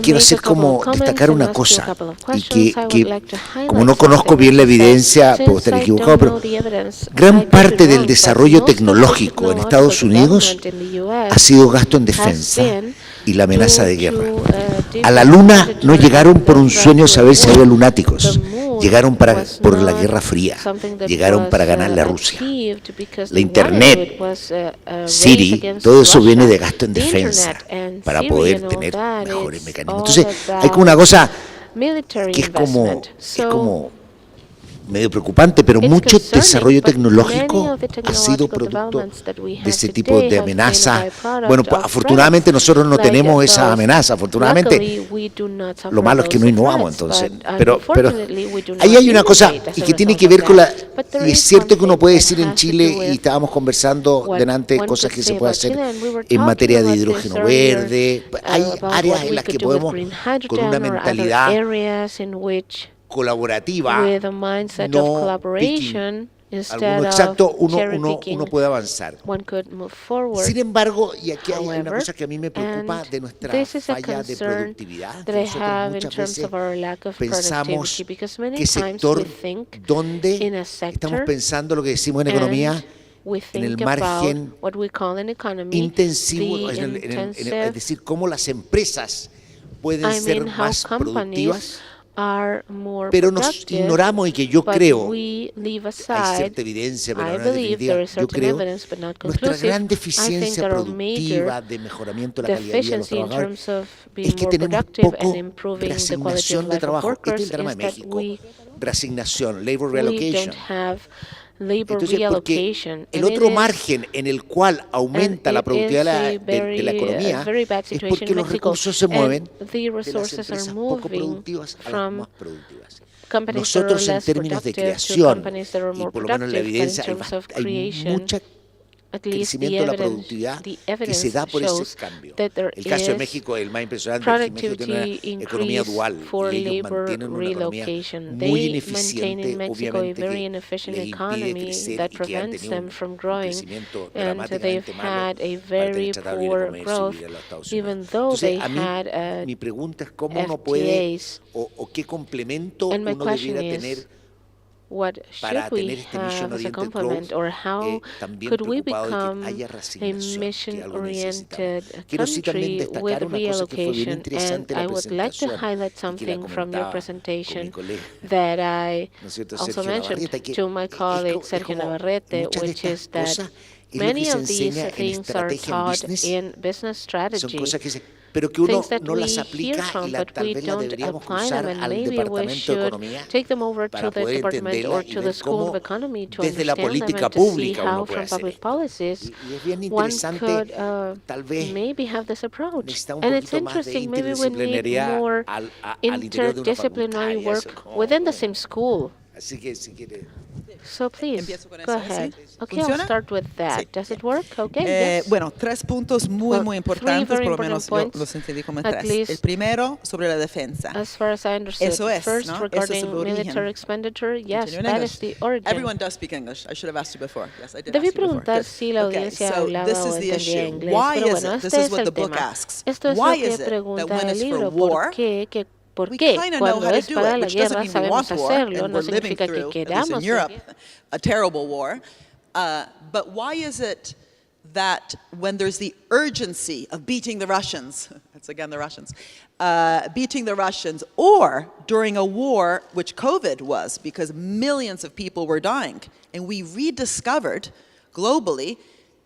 quiero hacer como destacar una cosa, y que como no conozco bien la evidencia, puedo estar equivocado, pero gran parte del desarrollo tecnológico en Estados Unidos ha sido gasto en defensa y la amenaza de guerra. A la Luna no llegaron por un sueño saber si había lunáticos, llegaron por la Guerra Fría, llegaron para ganarle a Rusia. La Internet, Siri, todo eso viene de gasto en defensa para poder tener mejores mecanismos. Entonces hay como una cosa que es como medio preocupante, pero mucho desarrollo tecnológico ha sido producto de ese tipo de amenaza. Bueno, pues, afortunadamente nosotros no tenemos esa amenaza, afortunadamente. Lo malo es que no innovamos, entonces. Pero ahí hay una cosa y que tiene que ver con la... Y es cierto que uno puede decir en Chile, y estábamos conversando delante de cosas que se puede hacer en materia de hidrógeno verde. Hay áreas en las que podemos, con una mentalidad colaborativa, no picking. Alguno exacto, uno puede avanzar. Sin embargo, y aquí hay una cosa que a mí me preocupa de nuestra falla de productividad. Nosotros muchas veces pensamos qué sector, dónde estamos pensando lo que decimos en economía, en el margen intensivo, es decir, cómo las empresas pueden ser más productivas. Pero nos ignoramos, y que yo creo, hay cierta evidencia, pero no es definitiva, yo creo, nuestra gran deficiencia productiva de mejoramiento de la calidad de vida de los trabajadores es que tenemos poco reasignación de trabajo. Este es el drama de México, reasignación, labor reallocation. labor Entonces, porque reallocation. el And it otro is- margen en el cual aumenta la and it productividad is a de la economía very bad es situation porque in los Mexico. recursos se mueven And the de las resources are empresas poco moving productivas a las from más productivas. companies that are Nosotros en less términos de productive to creación, companies that are y more por lo menos en la productive, but in evidencia terms of hay creation, mucho at least the crecimiento de la evidence, productividad the que se evidence da por shows ese cambio. that there El caso de is México es el más impresionante, porque México tiene productivity una economía increase dual for y ellos labor mantienen una economía relocation. muy They maintain ineficiente, in Mexico a obviamente, very que inefficient les impide economy crecer that y que han prevents tenido them from un growing, crecimiento and they've dramáticamente malo had a para tener very tratado de libre poor comercio y growth, ir a los Estados even Unidos. though Entonces, they a mí, had mi pregunta es cómo uno puede FTAs. o qué complemento And my uno question debiera is, tener what para should we tener este Mission have as a Oriented complement, Growth, or how también could we preocupado de que become haya a reasignación, que algo necesitamos. mission-oriented Quiero sí también country with destacar una cosa que fue bien reallocation? And interesante en I la would like to presentación highlight y que la something from your comentaba con mi presentation colega, that I ¿no es cierto?, also Sergio mentioned Navarrete, que to my colleague Sergio como Navarrete, muchas de which estas is that cosas es lo que many se of these enseña en things are estrategia en taught business, in business son strategy, cosas que pero que uno things that no we las hear aplica from, y but tal we vez las don't deberíamos apply them, cruzar and al maybe we Departamento de should Economía take them over para to the poder department entenderla or y to the ver School of cómo Economy to desde la understand them política and to see pública how uno puede from hacer public esto. policies Y es bien one interesante, could tal vez maybe have this approach. necesitamos un And it's poquito más de interesting, maybe we need interdisciplinaridad more al interior de una facultad interdisciplinary y eso work no, within the same school. así que si quiere. So please, Empiezo con go eso, ¿sí? ahead. Okay, I'll ¿Funciona? start with that. Sí. Does it work? Okay, yes. Bueno, 3 puntos muy, Well, muy 3 importantes, very por lo important menos yo points, los entendí como at 3. least El primero, sobre la defensa. As far as I understood, Eso es, first ¿no? Eso es regarding el origen. military expenditure, yes, Continue in that English. is the origin. Everyone does speak English. I should have asked you before. Yes, I did Debí ask you before. preguntar Good. si la audiencia so hablaba this o is the entendía issue. inglés, Why pero is bueno, it? This este is es what el the book tema. asks. Esto es Why lo que is it that pregunta when el it's for libro. war, ¿Por we qué? kind of know Cuando how to es do para it, la which doesn't guerra mean we want sabemos war, hacerlo, and no we're living significa que through, at least in queramos Europe, la guerra. a terrible war. But why is it that when there's the urgency of beating the Russians, that's again the Russians, beating the Russians, or during a war, which COVID was, because millions of people were dying, and we rediscovered globally,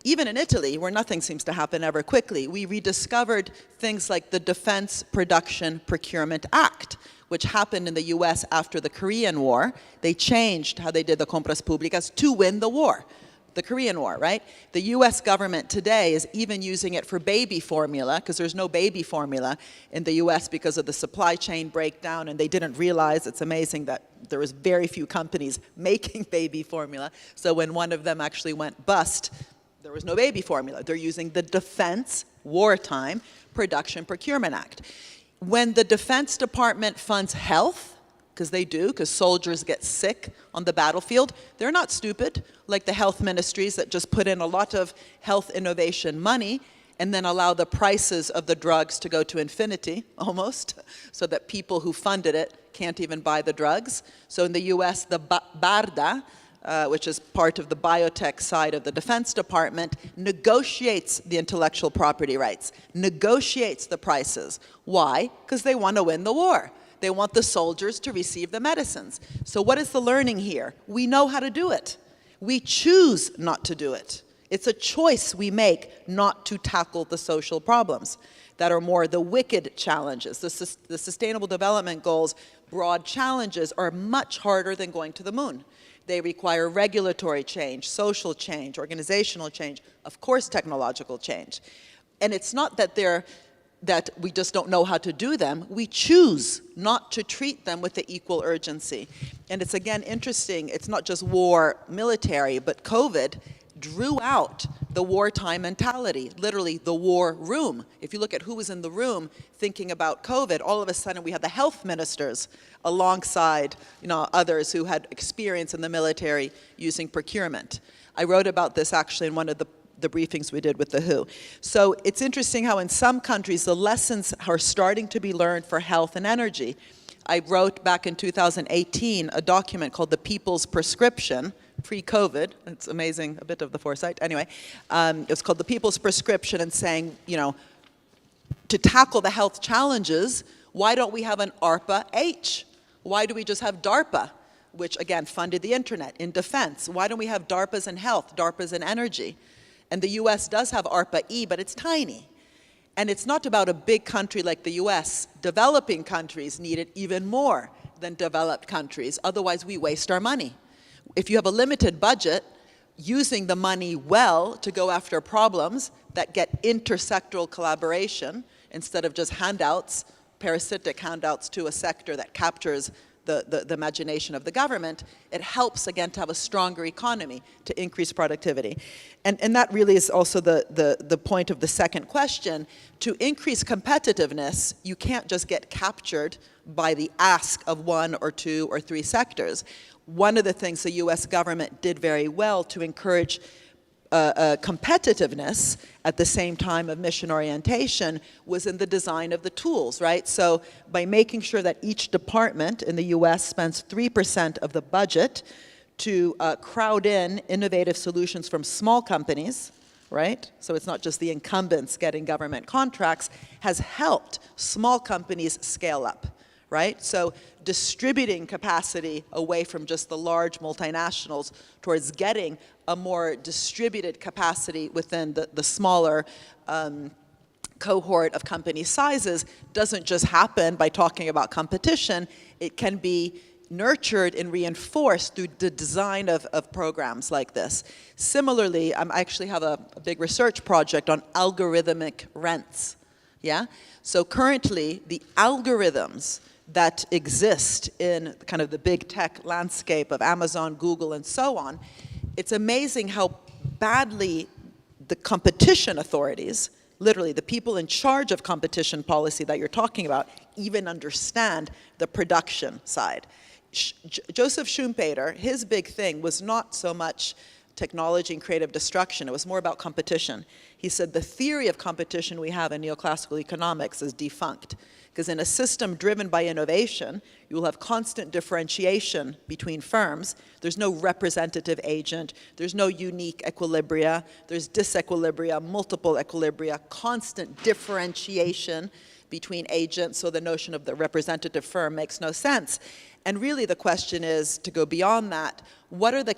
even in Italy, where nothing seems to happen ever quickly, we rediscovered things like the Defense Production Procurement Act, which happened in the US after the Korean War. They changed how they did the compras públicas to win the war. The Korean War, right? The US government today is even using it for baby formula, because there's no baby formula in the US because of the supply chain breakdown, and they didn't realize, it's amazing that there was very few companies making baby formula. So when one of them actually went bust, there was no baby formula. They're using the Defense Wartime Production Procurement Act. When the Defense Department funds health, because they do, because soldiers get sick on the battlefield, they're not stupid, like the health ministries that just put in a lot of health innovation money and then allow the prices of the drugs to go to infinity, almost, so that people who funded it can't even buy the drugs. So in the US, the BARDA, which is part of the biotech side of the Defense Department, negotiates the intellectual property rights, negotiates the prices. Why? Because they want to win the war. They want the soldiers to receive the medicines. So what is the learning here? We know how to do it. We choose not to do it. It's a choice we make not to tackle the social problems that are more the wicked challenges. The Sustainable Development Goals, broad challenges, are much harder than going to the moon. They require regulatory change, social change, organizational change, of course technological change. And it's not that we just don't know how to do them. We choose not to treat them with the equal urgency. And it's again interesting, it's not just war, military, but COVID drew out the wartime mentality, literally the war room. If you look at who was in the room thinking about COVID, all of a sudden we had the health ministers alongside others who had experience in the military using procurement. I wrote about this actually in one of the briefings we did with the WHO. So it's interesting how in some countries the lessons are starting to be learned for health and energy. I wrote back in 2018 a document called The People's Prescription, pre-COVID. It's amazing, a bit of the foresight. Anyway, it was called The People's Prescription, and saying, to tackle the health challenges, why don't we have an ARPA-H? Why do we just have DARPA, which again funded the internet in defense? Why don't we have DARPAs in health, DARPAs in energy? And the US does have ARPA-E, but it's tiny. And it's not about a big country like the US. Developing countries need it even more than developed countries. Otherwise, we waste our money. if you have a limited budget, using the money well to go after problems that get intersectoral collaboration instead of just handouts, parasitic handouts to a sector that captures the imagination of the government, it helps, again, to have a stronger economy, to increase productivity. And that really is also the point of the second question. To increase competitiveness, you can't just get captured by the ask of one or two or three sectors. One of the things the US government did very well to encourage competitiveness at the same time of mission orientation was in the design of the tools, right? So by making sure that each department in the US spends 3% of the budget to crowd in innovative solutions from small companies, right? So it's not just the incumbents getting government contracts, has helped small companies scale up, right? So distributing capacity away from just the large multinationals towards getting a more distributed capacity within the smaller cohort of company sizes doesn't just happen by talking about competition. It can be nurtured and reinforced through the design of programs like this. Similarly, I actually have a big research project on algorithmic rents, yeah? So currently, the algorithms that exist in kind of the big tech landscape of Amazon, Google, and so on, it's amazing how badly the competition authorities, literally the people in charge of competition policy that you're talking about, even understand the production side. Joseph Schumpeter, his big thing was not so much technology and creative destruction, it was more about competition. He said the theory of competition we have in neoclassical economics is defunct. Because in a system driven by innovation, you will have constant differentiation between firms. There's no representative agent. There's no unique equilibria. There's disequilibria, multiple equilibria, constant differentiation between agents. So the notion of the representative firm makes no sense. And really the question is, to go beyond that, what are the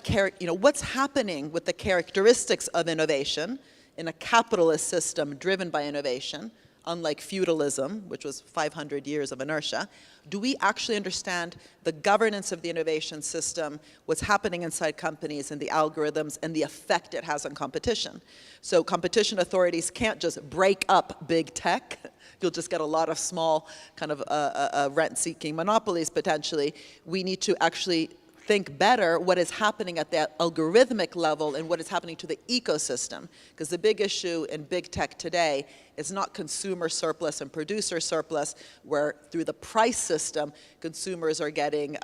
what's happening with the characteristics of innovation in a capitalist system driven by innovation? Unlike feudalism, which was 500 years of inertia, do we actually understand the governance of the innovation system, what's happening inside companies and the algorithms and the effect it has on competition? So competition authorities can't just break up big tech. You'll just get a lot of small kind of rent-seeking monopolies potentially. We need to actually think better what is happening at that algorithmic level and what is happening to the ecosystem. Because the big issue in big tech today is not consumer surplus and producer surplus, where through the price system, consumers are getting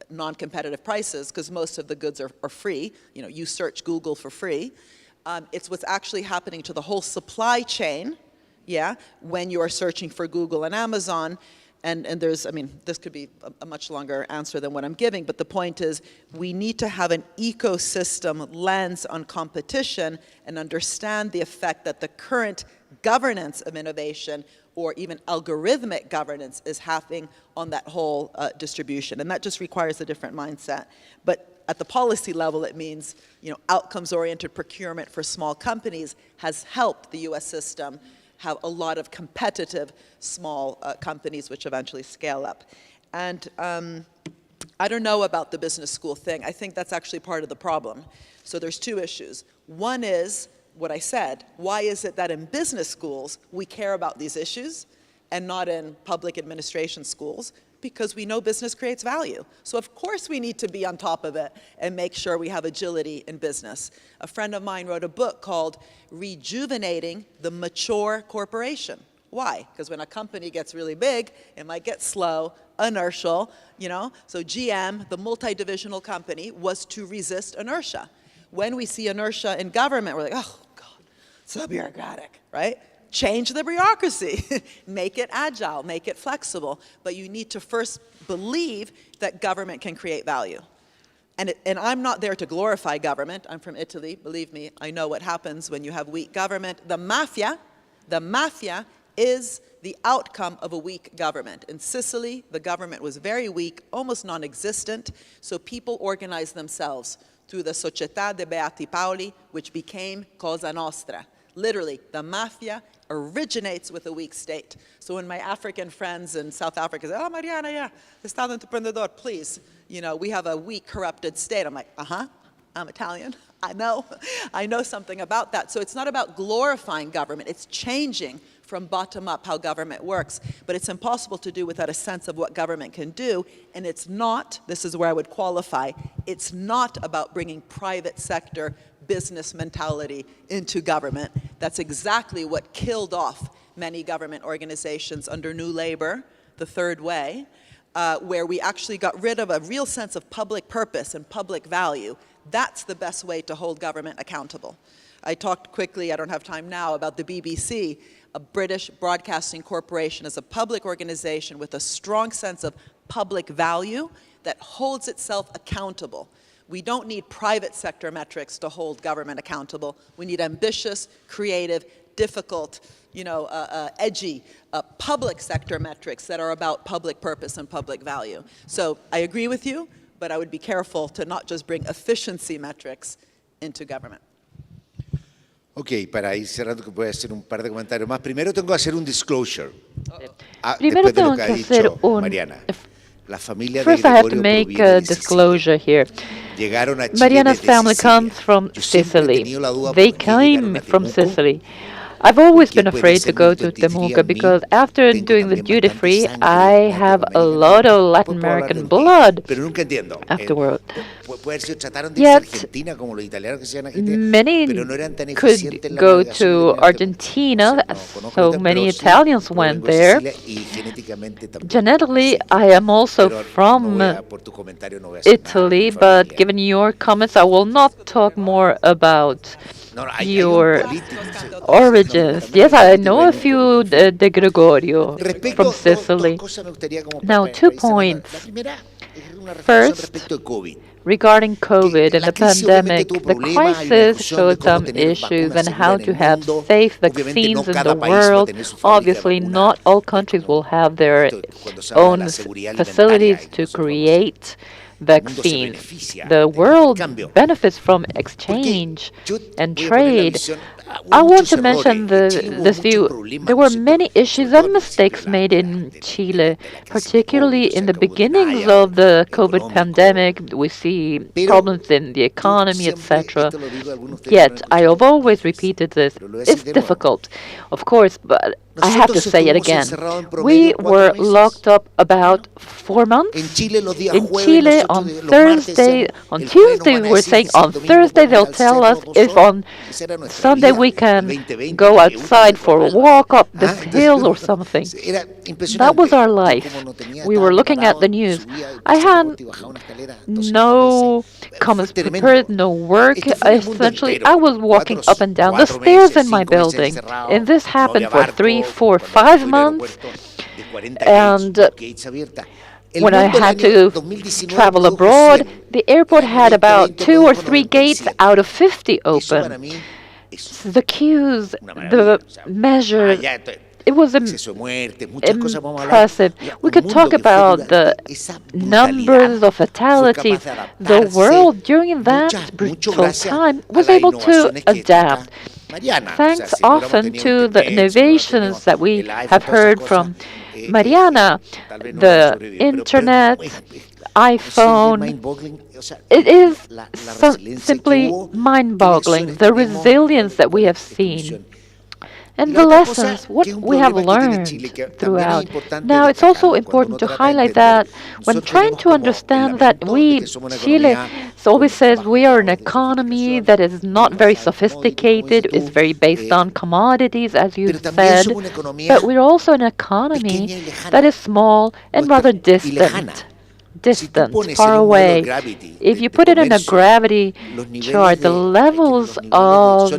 non-competitive prices because most of the goods are free. You search Google for free. It's what's actually happening to the whole supply chain, yeah, when you are searching for Google and Amazon. And there's, this could be a much longer answer than what I'm giving, but the point is we need to have an ecosystem lens on competition and understand the effect that the current governance of innovation or even algorithmic governance is having on that whole distribution. And that just requires a different mindset. But at the policy level, it means, outcomes-oriented procurement for small companies has helped the US system have a lot of competitive small companies which eventually scale up. And I don't know about the business school thing. I think that's actually part of the problem. So there's two issues. One is what I said. Why is it that in business schools we care about these issues and not in public administration schools? Because we know business creates value. So of course we need to be on top of it and make sure we have agility in business. A friend of mine wrote a book called Rejuvenating the Mature Corporation. Why? Because when a company gets really big, it might get slow, inertial, So GM, the multi-divisional company, was to resist inertia. When we see inertia in government, we're like, oh God, so bureaucratic, right? Change the bureaucracy, make it agile, make it flexible, but you need to first believe that government can create value. And I'm not there to glorify government. I'm from Italy, believe me, I know what happens when you have weak government. The mafia is the outcome of a weak government. In Sicily, the government was very weak, almost non-existent, so people organized themselves through the Società de Beati Paoli, which became Cosa Nostra. Literally, the mafia originates with a weak state. So when my African friends in South Africa say, oh, Mariana, yeah, Estado Emprendedor, please, you know, we have a weak, corrupted state. I'm like, I'm Italian. I know something about that. So it's not about glorifying government. It's changing from bottom up how government works. But it's impossible to do without a sense of what government can do. And it's not, this is where I would qualify, it's not about bringing private sector business mentality into government. That's exactly what killed off many government organizations under New Labor, the third way, where we actually got rid of a real sense of public purpose and public value. That's the best way to hold government accountable. I talked quickly, I don't have time now, about the BBC. A British broadcasting corporation is a public organization with a strong sense of public value that holds itself accountable. We don't need private sector metrics to hold government accountable. We need ambitious, creative, difficult, edgy public sector metrics that are about public purpose and public value. So I agree with you, but I would be careful to not just bring efficiency metrics into government. Ok, para ir cerrando, que voy a hacer un par de comentarios más. Primero tengo que hacer un disclosure. Primero Después de lo tengo que ha que hacer dicho un... Mariana. La familia de First, I have to Gregorio make proviene a de Sicilia. disclosure here. Llegaron a Chile Mariana's desde family Sicilia. comes from Yo siempre he Sicily. tenido la duda They por qué llegaron came a from Temuco. Sicily. I've always Porque been puede afraid ser to go muy to tontería Temuco mí. because after Tengo doing the también duty bastante free, sangre I have a lot of Latin Después puedo hablar de American ti, blood pero nunca entiendo. afterward. Puede ser, trataron de irse a Yet, Argentina como los italianos que se van a Argentina, many pero no eran tan could eficientes en la go navegación to del Mediterráneo. Argentina, O sea, no conozco so tal, many pero sí Italians provengo went de there. Sicilia y genéticamente también. Genetically, I am also Pero from no voy a, por tu comentario no voy a hacer nada de Italy, mi but familia. given your comments, I will not talk more about No, hay un your político. origins. Yes, I know a few de Gregorio Respecto from dos Sicily. cosas me gustaría como Now, para 2 ir cerrando. points. La primera es una reflexión First, respecto de COVID. regarding COVID and la the crisis obviamente pandemic, tuvo the problemas, hay una crisis discusión de showed cómo some tener issues vacunas and how seguras en to el have mundo. safe Obviamente vaccines no in cada the país va a world. tener su fábrica de Obviously, vacunas. not all countries will have their Cuando se habla de own la seguridad alimentaria, facilities to incluso vamos a create vaccines. beneficia The del world intercambio. benefits from Porque exchange yo and voy a poner la trade. visión, hubo I want muchos to errores. mention En Chile hubo this muchos view. problemas There con were el sector, many issues sobre todo and al mistakes principio made de in Chile, de la crisis de particularly COVID, in o the sea, que hubo beginnings desmayos of the COVID económicos. pandemic. We see Pero problems in the yo economy, siempre, etc. esto lo digo, algunos de ustedes Yet, lo han I escuchado have always muchas veces, repeated this. pero lo voy a decir It's de nuevo. difficult, of course, but I have to Nosotros say it estuvimos again. encerrados en promedio We 4 were meses. locked up about 4 months. En Chile los días In jueves, Chile, nosotros on los martes Thursday, decíamos, on el jueves nos Tuesday, van a we're decir saying si el on domingo Thursday podemos ir they'll al tell cerro us 2 if horas. on Esa era nuestra Sunday vida, we el can 2020, go que útil outside for a normal. walk up this Entonces, hill or something. era That impresionante. was our Yo life. como no tenía, We estaba were looking at preparado, the news. subía el I pasaporte had y bajaba una escalera 200 no veces. comments Fue tremendo. prepared, no work. Este fue en el mundo Essentially, entero. I was walking up and down the 4 stairs meses, in my 5 meses building. encerrado, And this no happened había for barco, 3, 4, cuando 5 fui al months. aeropuerto de 40 And gates abiertas. El when I mundo el had año to 2019 travel produjo abroad, 100. the airport El had año about 2020 2 or produjo 3 gates 97. out of 50 Eso para open. mí es The queues, una maravilla. the O sea, measures, allá, entonces, it was exceso de muerte, muchas cosas vamos a hablar. impressive. Ya, We un could mundo talk que fue about the durante esa brutalidad numbers of fue fatalities. capaz de The adaptarse. world during that Mucho brutal gracias time a was las able to innovaciones que adapt. Mariana, o sea, Thanks si no hubiéramos often tenido to the internet, si no hubiéramos innovations that we el iPhone, have todas esas heard cosas, from Mariana, tal vez no hubiéramos the sobrevivido. Pero internet, es iPhone. mind-boggling, o sea, It is la so resiliencia que simply hubo, qué mind-boggling, lecciones the tenemos resilience that we de have esta seen. misión. And La the otra cosa, lessons, what que es un we have problema que tiene learned Chile, que también es throughout. importante Now, it's also destacarlo, important to cuando uno trata de highlight entender. that when Nosotros trying tenemos to como understand el that lamento we, de que somos una Chile, economía always con says we are an bajos economy diversificación, that is not muy very basada en commodities, como sophisticated, dices is tú, very based on commodities, as you pero también said, somos una economía but we're also an economy pequeña y lejana. that is small and Nuestra- rather y distant. lejana. Si tú Distant, pones far en un modelo de away. gravity If de you put it in a comercio, gravity los niveles chart, the levels of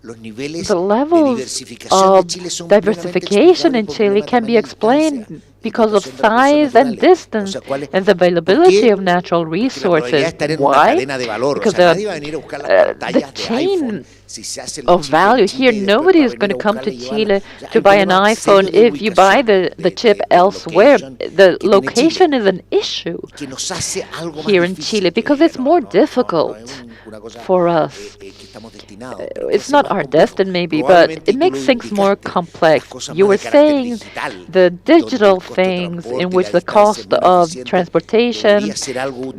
los niveles the de levels diversificación de of Chile son plenamente diversification in explicables por Chile problemas can be de explained tamaño, because of distribución de recursos size and naturales. O distance sea, ¿cuál es? and the ¿Por availability qué? of natural Porque la probabilidad de resources. estar en una Why? cadena de valor, o Because sea, nadie va a venir a buscar las the pantallas de chain iPhone si se hace el of chip en value Chile here, y después nobody va a is going venir to a come to buscarla y llevarla. Chile O sea, hay to un buy an problema iPhone serio de if you buy ubicación, the chip de elsewhere. location The que tiene location Chile, is an issue que nos hace algo más here in difícil Chile que because it's more no difficult. es un for us. It's not our destiny, maybe, but it makes things more complex. You were saying the digital things in which the cost of transportation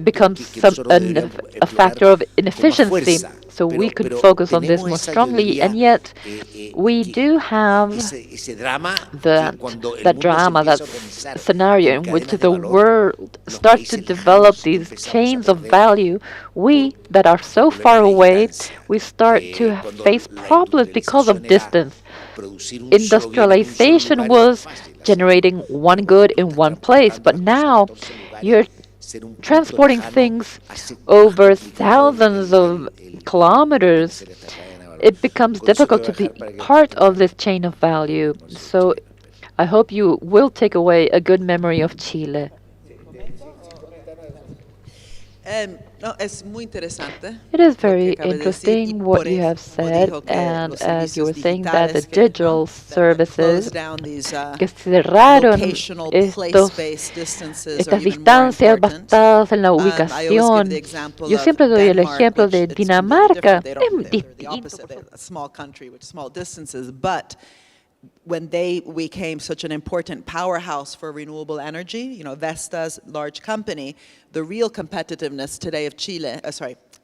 becomes a factor of inefficiency. So we could focus on this more strongly, and yet we do have that drama, that scenario in which the world starts to develop these chains of value. We that are so far away, we start to face problems because of distance. Industrialization was generating one good in one place, but now you're transporting things over thousands of kilometers. It becomes difficult to be part of this chain of value. So I hope you will take away a good memory of Chile. No, es muy interesante. It is very interesting what you have said, and as you were saying that the digital services que cerraron estas distancias basadas en la ubicación. Yo siempre doy el ejemplo de Dinamarca. Es distinto. When they became such an important powerhouse for renewable energy, you know, Vestas, large company, the real competitiveness today of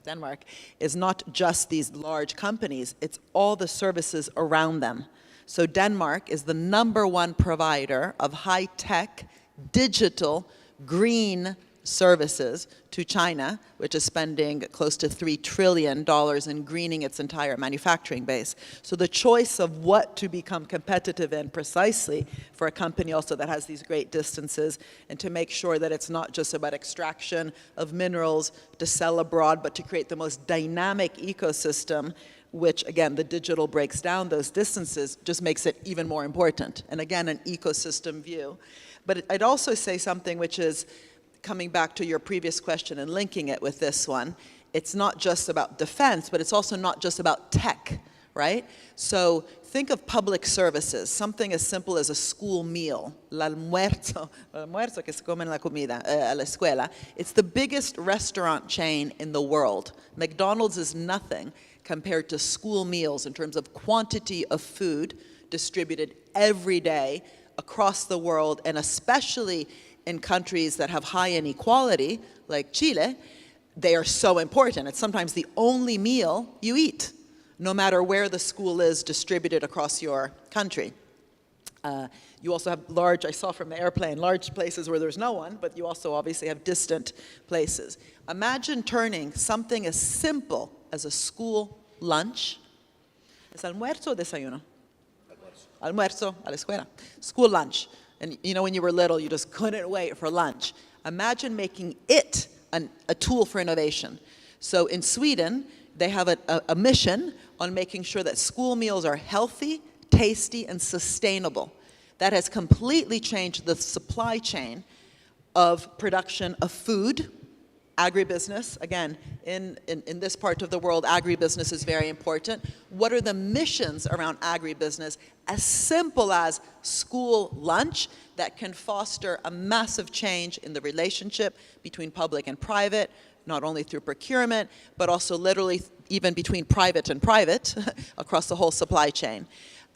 Denmark, is not just these large companies, it's all the services around them. So Denmark is the #1 provider of high-tech, digital, green services to China, which is spending close to $3 trillion in greening its entire manufacturing base. So the choice of what to become competitive in precisely for a company also that has these great distances, and to make sure that it's not just about extraction of minerals to sell abroad, but to create the most dynamic ecosystem, which again, the digital breaks down those distances, just makes it even more important. And again, an ecosystem view. But I'd also say something which is, coming back to your previous question and linking it with this one, it's not just about defense, but it's also not just about tech, right? So think of public services, something as simple as a school meal, el almuerzo que se come en la comida, a la escuela. It's the biggest restaurant chain in the world. McDonald's is nothing compared to school meals in terms of quantity of food distributed every day across the world, and especially in countries that have high inequality, like Chile. They are so important. It's sometimes the only meal you eat, no matter where the school is distributed across your country. You also have large, I saw from the airplane, large places where there's no one, but you also obviously have distant places. Imagine turning something as simple as a school lunch. ¿Es almuerzo o desayuno? Almuerzo a la escuela. School lunch. And you know, when you were little, you just couldn't wait for lunch. Imagine making it a tool for innovation. So in Sweden, they have a mission on making sure that school meals are healthy, tasty, and sustainable. That has completely changed the supply chain of production of food. Agribusiness, again, in this part of the world, agribusiness is very important. What are the missions around agribusiness? As simple as school lunch that can foster a massive change in the relationship between public and private, not only through procurement, but also literally even between private and private across the whole supply chain.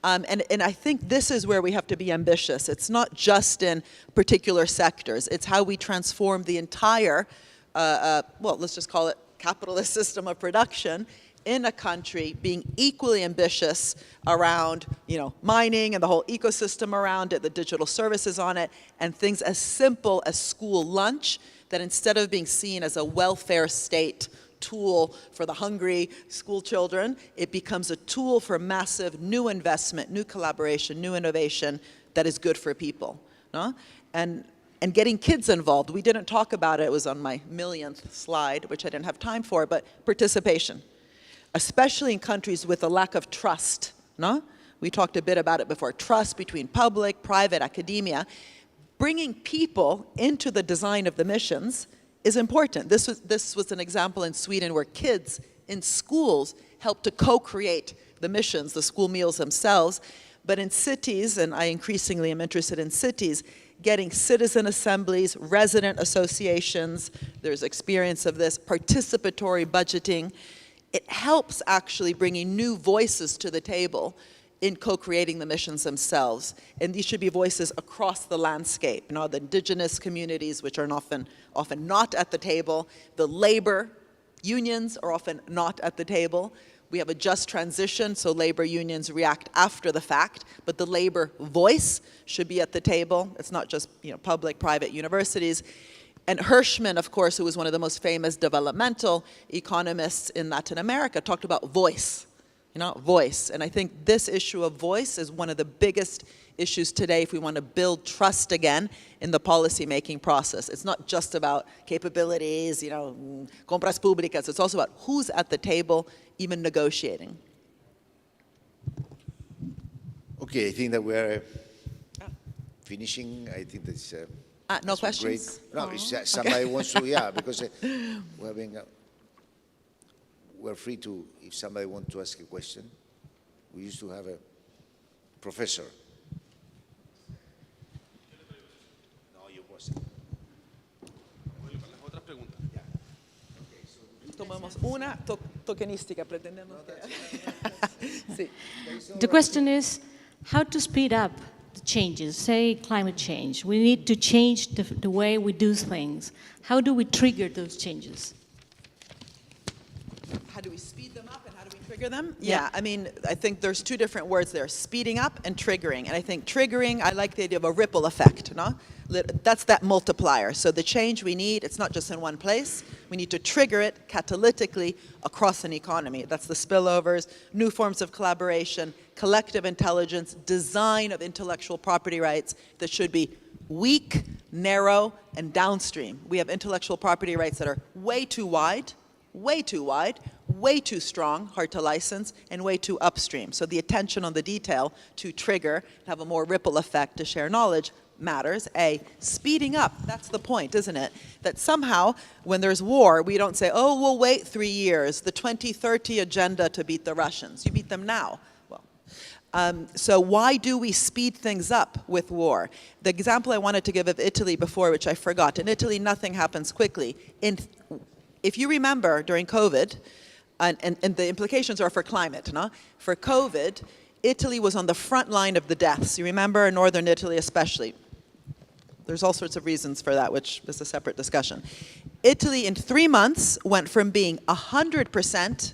And I think this is where we have to be ambitious. It's not just in particular sectors. It's how we transform the entire well, let's just call it capitalist system of production in a country, being equally ambitious around, you know, mining and the whole ecosystem around it, the digital services on it, and things as simple as school lunch, that instead of being seen as a welfare state tool for the hungry school children, it becomes a tool for massive new investment, new collaboration, new innovation that is good for people, no? And getting kids involved. We didn't talk about it. It was on my millionth slide, which I didn't have time for, but participation, especially in countries with a lack of trust, no? We talked a bit about it before. Trust between public, private, academia. Bringing people into the design of the missions is important. This was an example in Sweden where kids in schools helped to co-create the missions, the school meals themselves. But in cities, and I increasingly am interested in cities, getting citizen assemblies, resident associations, there's experience of this, participatory budgeting. It helps actually bringing new voices to the table in co-creating the missions themselves. And these should be voices across the landscape. You know, the indigenous communities, which are often not at the table. The labor unions are often not at the table. We have a just transition, so labor unions react after the fact, but the labor voice should be at the table. It's not just, you know, public, private universities. And Hirschman, of course, who was one of the most famous developmental economists in Latin America, talked about voice, you know, voice. And I think this issue of voice is one of the biggest issues today if we want to build trust again in the policy-making process. It's not just about capabilities, you know, compras públicas. It's also about who's at the table, even negotiating. Okay, I think that we're finishing. I think that's no questions? Great. No, if somebody wants to, yeah, because we're free to, if somebody wants to ask a question. We used to have a professor. Tomamos una tokenística, pretendemos que... The question is how to speed up the changes, say climate change. We need to change the way we do things. How do we trigger those changes? How do we speed them up and how do we trigger them? Yeah, I mean, I think there's two different words there, speeding up and triggering. And I think triggering, I like the idea of a ripple effect, no? That's that multiplier. So the change we need, it's not just in one place. We need to trigger it catalytically across an economy. That's the spillovers, new forms of collaboration, collective intelligence, design of intellectual property rights that should be weak, narrow, and downstream. We have intellectual property rights that are way too wide, way too strong, hard to license, and way too upstream. So the attention on the detail to trigger, have a more ripple effect to share knowledge matters. Speeding up, that's the point, isn't it? That somehow, when there's war, we don't say, oh, we'll wait 3 years, the 2030 agenda to beat the Russians. You beat them now. So why do we speed things up with war? The example I wanted to give of Italy before, which I forgot. In Italy, nothing happens quickly. If you remember during COVID, and the implications are for climate, no? For COVID, Italy was on the front line of the deaths. You remember, northern Italy especially. There's all sorts of reasons for that, which is a separate discussion. Italy, in 3 months, went from being 100%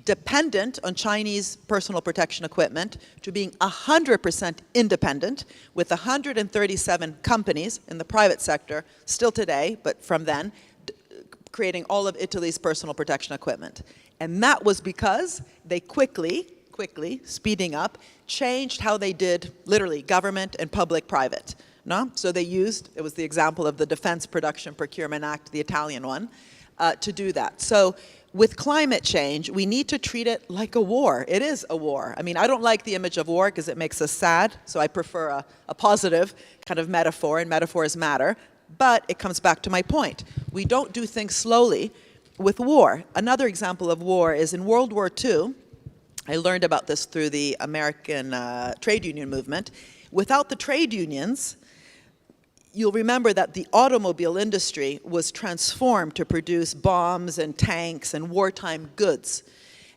dependent on Chinese personal protection equipment to being 100% independent, with 137 companies in the private sector, still today, but from then, creating all of Italy's personal protection equipment. And that was because they quickly, speeding up, changed how they did, literally, government and public-private. No? So they used, it was the example of the Defense Production Procurement Act, the Italian one, to do that. So with climate change, we need to treat it like a war. It is a war. I mean, I don't like the image of war because it makes us sad, so I prefer a positive kind of metaphor, and metaphors matter. But it comes back to my point. We don't do things slowly with war. Another example of war is in World War II. I learned about this through the American trade union movement. Without the trade unions, you'll remember that the automobile industry was transformed to produce bombs and tanks and wartime goods.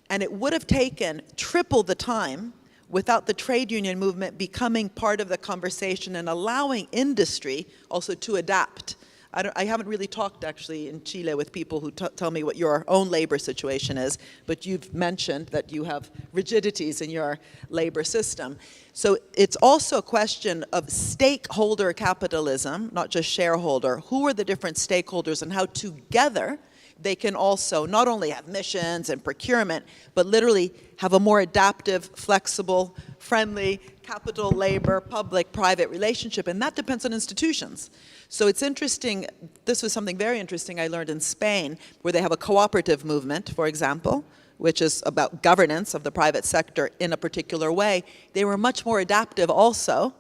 And it would have taken triple the time without the trade union movement becoming part of the conversation and allowing industry also to adapt. I haven't really talked actually in Chile with people who tell me what your own labor situation is, but you've mentioned that you have rigidities in your labor system. So it's also a question of stakeholder capitalism, not just shareholder. Who are the different stakeholders and how together they can also not only have missions and procurement, but literally have a more adaptive, flexible, friendly, capital, labor, public-private relationship, and that depends on institutions. So it's interesting, this was something very interesting I learned in Spain, where they have a cooperative movement, for example, which is about governance of the private sector in a particular way. They were much more adaptive also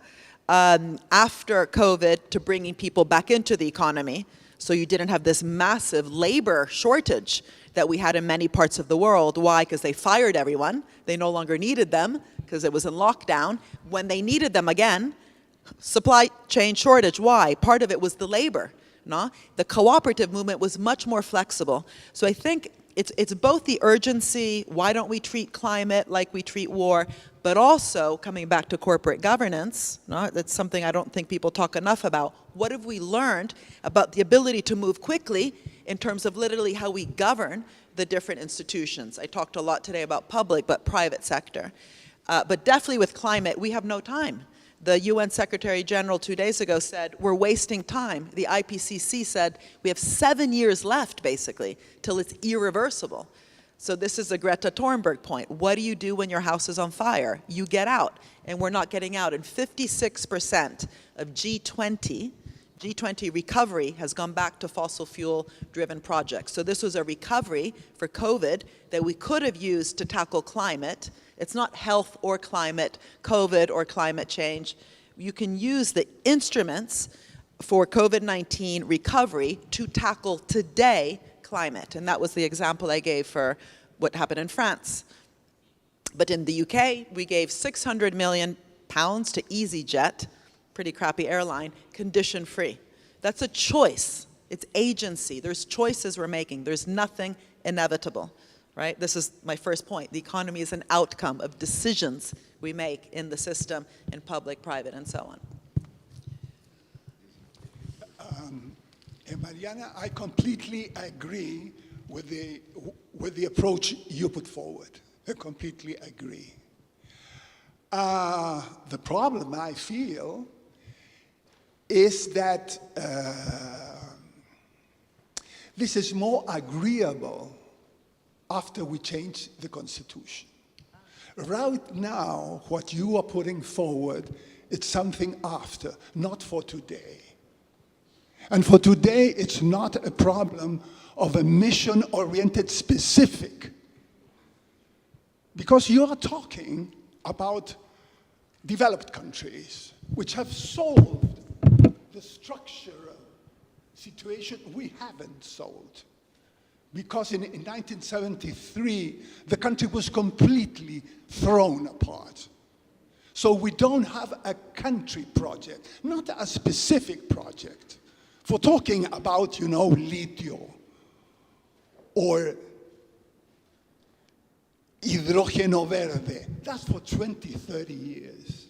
after COVID to bringing people back into the economy. So you didn't have this massive labor shortage that we had in many parts of the world. Why? Because they fired everyone. They no longer needed them because it was in lockdown. When they needed them again, supply chain shortage. Why? Part of it was the labor. No? The cooperative movement was much more flexible. So I think it's both the urgency, why don't we treat climate like we treat war, but also coming back to corporate governance. No? That's something I don't think people talk enough about. What have we learned about the ability to move quickly in terms of literally how we govern the different institutions? I talked a lot today about public, but private sector. But definitely with climate, we have no time. The UN Secretary General 2 days ago said, we're wasting time. The IPCC said, we have 7 years left, basically, till it's irreversible. So this is a Greta Thunberg point. What do you do when your house is on fire? You get out, and we're not getting out. And 56% of G20 recovery has gone back to fossil fuel-driven projects. So this was a recovery for COVID that we could have used to tackle climate. It's not health or climate, COVID or climate change. You can use the instruments for COVID-19 recovery to tackle today climate. And that was the example I gave for what happened in France. But in the UK, we gave £600 million to EasyJet, pretty crappy airline, condition-free. That's a choice. It's agency. There's choices we're making. There's nothing inevitable. Right? This is my first point. The economy is an outcome of decisions we make in the system, in public, private, and so on. Mariana, I completely agree with the approach you put forward. I completely agree. The problem I feel is that this is more agreeable after we change the Constitution. Right now, what you are putting forward, it's something after, not for today. And for today, it's not a problem of a mission-oriented specific. Because you are talking about developed countries which have solved the structural situation we haven't solved. Because in 1973, the country was completely thrown apart. So we don't have a country project, not a specific project. For talking about, litio or hidrógeno verde, that's for 20, 30 years.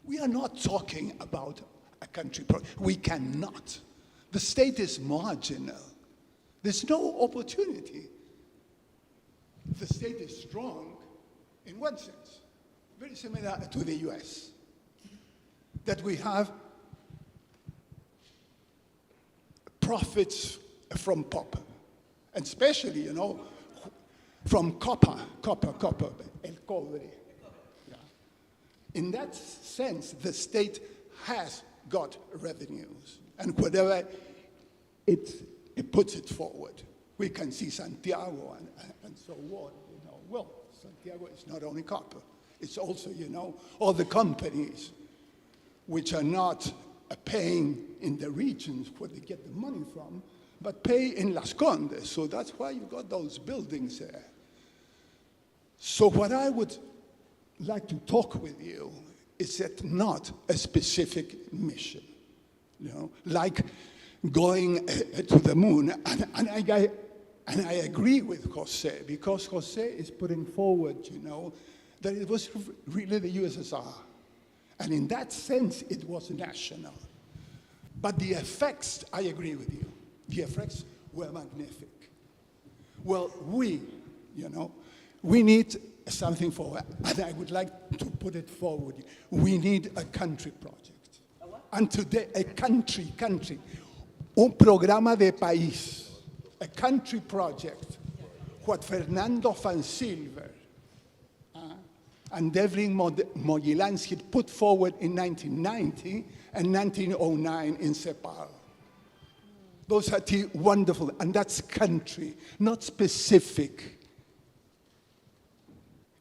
We are not talking about a country project. We cannot. The state is marginal. There's no opportunity. The state is strong in one sense, very similar to the US, that we have profits from copper, and especially, from copper, el cobre. Yeah. In that sense, the state has got revenues, and whatever it puts it forward. We can see Santiago and so on. Well, Santiago is not only copper. It's also, all the companies which are not paying in the regions where they get the money from, but pay in Las Condes. So that's why you got those buildings there. So what I would like to talk with you is that not a specific mission, like going to the moon, and I agree with Jose, because Jose is putting forward, that it was really the USSR, and in that sense it was national. But the effects, I agree with you, the effects were magnific. Well, we need something forward, and I would like to put it forward. We need a country project. A what? And today, a country. Un programa de país, a country project, what Fernando van Silver and Devlin Mogilansky put forward in 1990 and 1909 in Sepal. Those are wonderful, and that's country, not specific.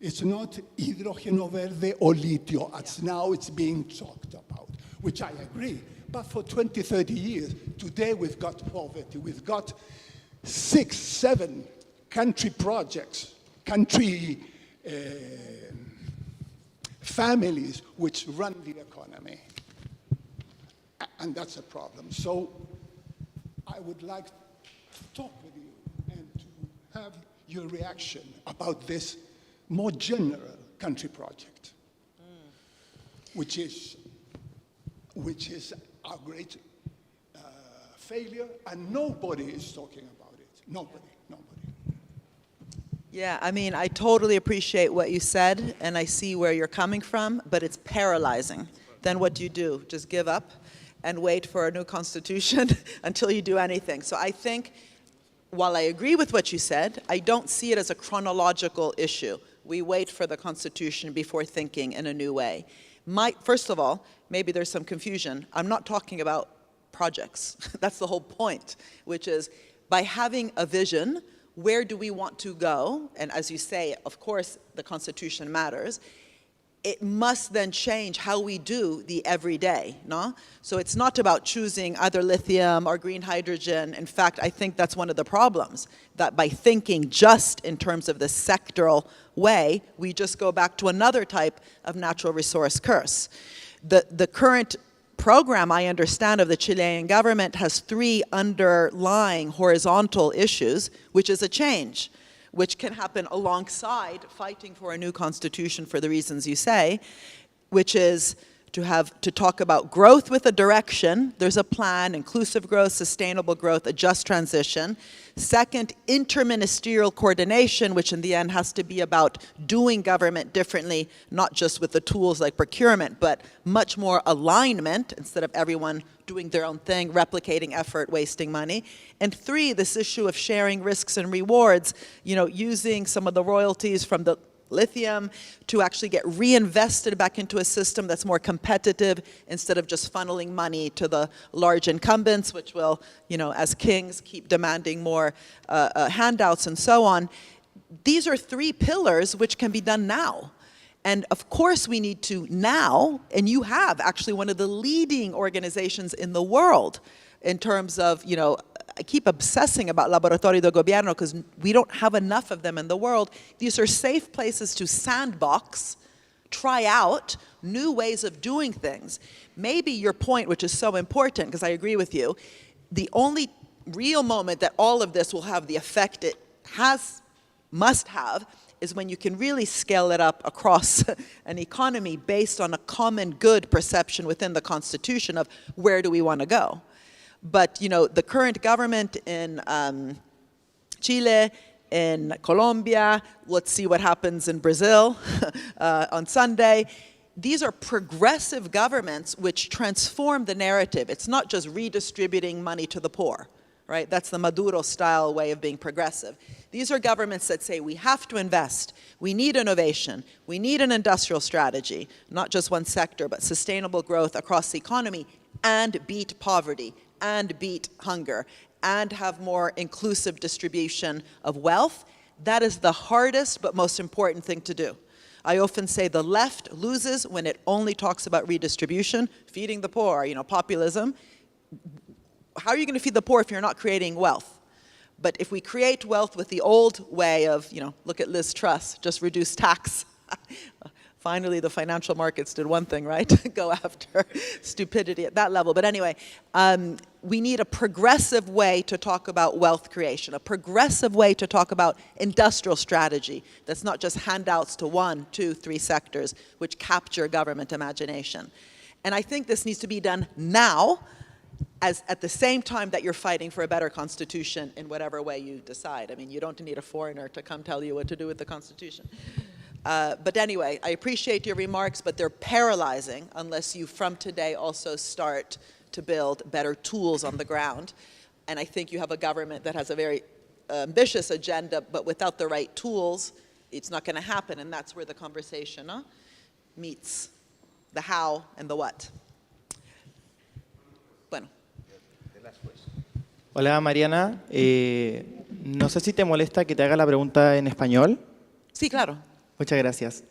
It's not hidrógeno verde or litio, as now it's being talked about, which I agree. But for 20, 30 years, today we've got poverty. We've got 6, 7 country projects, country families which run the economy. And that's a problem. So I would like to talk with you and to have your reaction about this more general country project, which is our great failure, and nobody is talking about it. Nobody. Yeah, I mean, I totally appreciate what you said, and I see where you're coming from, but it's paralyzing. Then what do? Just give up and wait for a new constitution until you do anything. So I think, while I agree with what you said, I don't see it as a chronological issue. We wait for the constitution before thinking in a new way. First of all, maybe there's some confusion. I'm not talking about projects. That's the whole point, which is by having a vision, where do we want to go? And as you say, of course, the Constitution matters. It must then change how we do the everyday, no? So it's not about choosing either lithium or green hydrogen. In fact, I think that's one of the problems, that by thinking just in terms of the sectoral way, we just go back to another type of natural resource curse. The current program, I understand, of the Chilean government has 3 underlying horizontal issues, which is a change, which can happen alongside fighting for a new constitution for the reasons you say, which is to talk about growth with a direction. There's a plan: inclusive growth, sustainable growth, a just transition. Second, interministerial coordination, which in the end has to be about doing government differently, not just with the tools like procurement, but much more alignment instead of everyone doing their own thing, replicating effort, wasting money. And 3, this issue of sharing risks and rewards, using some of the royalties from the lithium to actually get reinvested back into a system that's more competitive instead of just funneling money to the large incumbents, which will, as kings, keep demanding more handouts and so on. These are 3 pillars which can be done now. And of course we need to now, and you have actually one of the leading organizations in the world in terms of, I keep obsessing about Laboratorio de Gobierno because we don't have enough of them in the world. These are safe places to sandbox, try out new ways of doing things. Maybe your point, which is so important, because I agree with you, the only real moment that all of this will have the effect it must have, is when you can really scale it up across an economy based on a common good perception within the Constitution of where do we want to go. But, the current government in Chile, in Colombia, let's see what happens in Brazil on Sunday. These are progressive governments which transform the narrative. It's not just redistributing money to the poor, right? That's the Maduro-style way of being progressive. These are governments that say we have to invest, we need innovation, we need an industrial strategy, not just one sector, but sustainable growth across the economy, and beat poverty, and beat hunger, and have more inclusive distribution of wealth. That is the hardest but most important thing to do. I often say the left loses when it only talks about redistribution, feeding the poor, populism. How are you going to feed the poor if you're not creating wealth? But if we create wealth with the old way of, look at Liz Truss, just reduce tax. Finally, the financial markets did one thing, right? Go after stupidity at that level. But anyway, we need a progressive way to talk about wealth creation, a progressive way to talk about industrial strategy that's not just handouts to 1, 2, 3 sectors, which capture government imagination. And I think this needs to be done now, as at the same time that you're fighting for a better constitution in whatever way you decide. I mean, you don't need a foreigner to come tell you what to do with the constitution. But anyway, I appreciate your remarks, but they're paralyzing unless you from today also start to build better tools on the ground. And I think you have a government that has a very ambitious agenda, but without the right tools, it's not going to happen. And that's where the conversation meets the how and the what. Bueno. Hola Mariana, no sé si te molesta que te haga la pregunta en español. Sí, claro. Muchas gracias.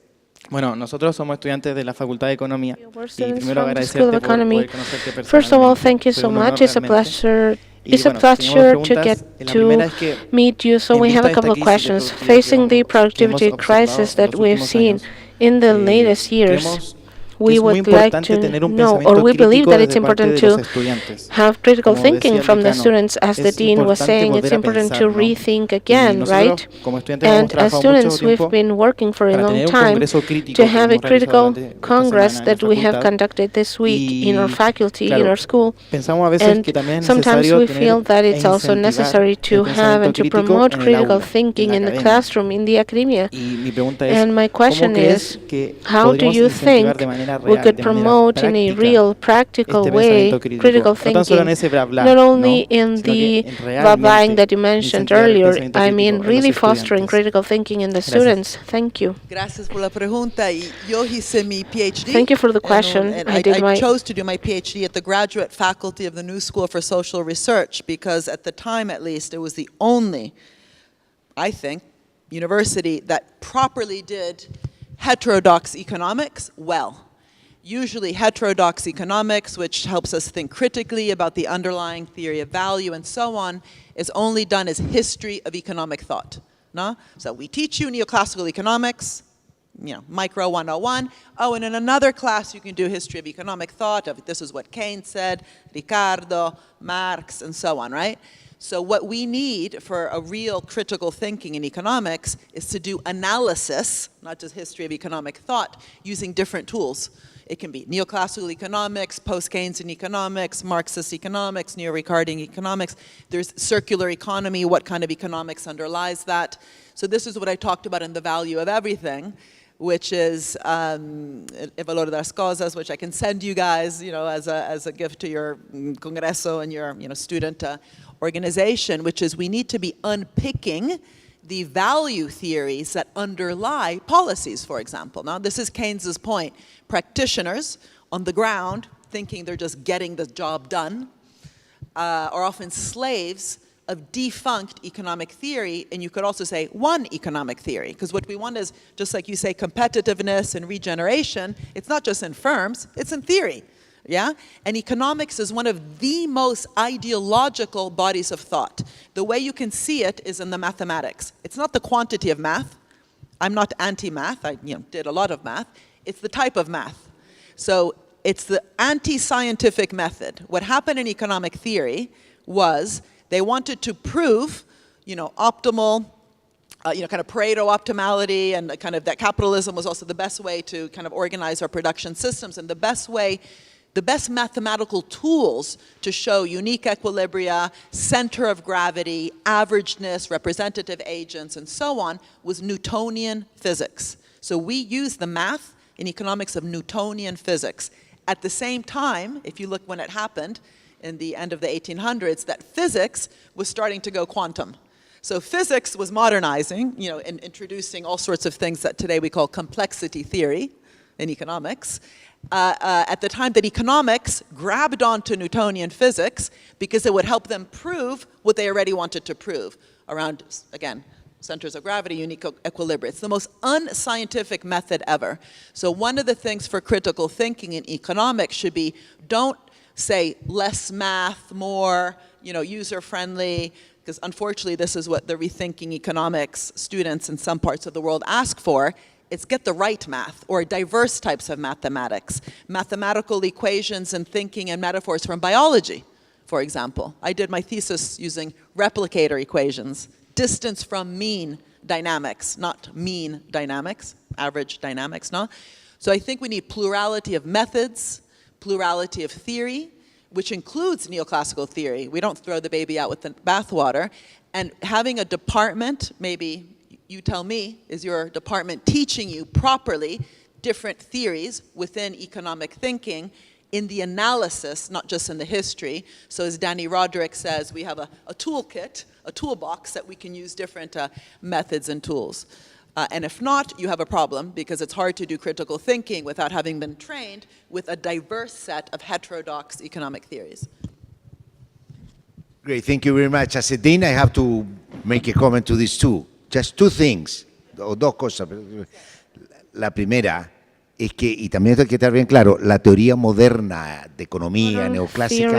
Bueno, nosotros somos estudiantes de la Facultad de Economía We're y students primero from the School agradecerte of por Economy. poder conocerte personalmente. First of all, thank you Fue so un honor much. It's a realmente. pleasure. Y It's a bueno, teníamos pleasure to preguntas. get La primera es to que meet you. So en we vista have de a couple esta of crisis de questions. productividad Facing the que hemos productivity observado crisis en that los we've últimos seen años, in the latest years, creemos we es muy would like importante to tener un know, or pensamiento we believe crítico that it's desde parte important de los to estudiantes. have critical Como decía thinking el from the decano, students, as the es dean was importante saying. It's volver a important pensar, to ¿no? rethink Y again, nosotros, right? como estudiantes, hemos And as trabajado mucho students, we've tiempo been working for a para long tener un time congreso crítico to que have a hemos realizado critical durante esta congress semana en la that we have facultad. conducted this week in our Y, faculty, in claro, our school. pensamos a veces And que también es sometimes necesario we tener feel that e it's also incentivar necessary el to have pensamiento and to crítico promote en el critical aula, thinking en in la the academia. classroom, in the academia. Y mi pregunta es, And my ¿cómo question crees is, que how do podríamos you incentivar think de manera we real, could de manera promote in a práctica, real, practical este way pensamiento crítico? critical No tan solo en thinking, ese bla bla, not ¿no? only in Sino que the en blah-bang that realmente you mentioned incentivar el earlier, pensamiento I crítico mean en los really fostering estudiantes. critical thinking in the Gracias. students. Thank you. Gracias por la pregunta. Y yo hice mi PhD. Thank you for the question. I chose to do my PhD at the graduate faculty of the New School for Social Research because at the time, at least, it was the only, I think, university that properly did heterodox economics well. Usually heterodox economics, which helps us think critically about the underlying theory of value and so on, is only done as history of economic thought. No? So we teach you neoclassical economics, micro 101. Oh, and in another class you can do history of economic thought. This is what Keynes said, Ricardo, Marx, and so on, right? So what we need for a real critical thinking in economics is to do analysis, not just history of economic thought, using different tools. It can be neoclassical economics, post-Keynesian economics, Marxist economics, neo-Ricardian economics. There's circular economy, what kind of economics underlies that. So this is what I talked about in The Value of Everything, which is El Valor de las Cosas, which I can send you guys, as a gift to your congreso and your, student organization, which is we need to be unpicking the value theories that underlie policies, for example. Now, this is Keynes's point. Practitioners on the ground, thinking they're just getting the job done, are often slaves of defunct economic theory, and you could also say one economic theory, because what we want is, just like you say, competitiveness and regeneration. It's not just in firms, it's in theory. Yeah? And economics is one of the most ideological bodies of thought. The way you can see it is in the mathematics. It's not the quantity of math. I'm not anti-math. I did a lot of math. It's the type of math. So it's the anti-scientific method. What happened in economic theory was they wanted to prove, optimal, kind of Pareto optimality, and kind of that capitalism was also the best way to kind of organize our production systems, and the best mathematical tools to show unique equilibria, center of gravity, averageness, representative agents, and so on, was Newtonian physics. So we use the math in economics of Newtonian physics. At the same time, if you look when it happened, in the end of the 1800s, that physics was starting to go quantum. So physics was modernizing, and introducing all sorts of things that today we call complexity theory in economics. At the time that economics grabbed onto Newtonian physics because it would help them prove what they already wanted to prove around, again, centers of gravity, unique equilibria. It's the most unscientific method ever. So one of the things for critical thinking in economics should be, don't say less math, more, user-friendly, because unfortunately this is what the rethinking economics students in some parts of the world ask for. It's get the right math, or diverse types of mathematics. Mathematical equations and thinking and metaphors from biology, for example. I did my thesis using replicator equations, distance from mean dynamics, not mean dynamics, average dynamics, no? So I think we need plurality of methods, plurality of theory, which includes neoclassical theory. We don't throw the baby out with the bathwater. And having a department, maybe you tell me, is your department teaching you properly different theories within economic thinking in the analysis, not just in the history? So as Danny Roderick says, we have a toolkit, a toolbox that we can use different methods and tools. And if not, you have a problem, because it's hard to do critical thinking without having been trained with a diverse set of heterodox economic theories. Great, thank you very much. As a dean, I have to make a comment to this too. Just two things, o dos cosas. La primera, es que, y también esto hay que estar bien claro, la teoría moderna de economía neoclásica no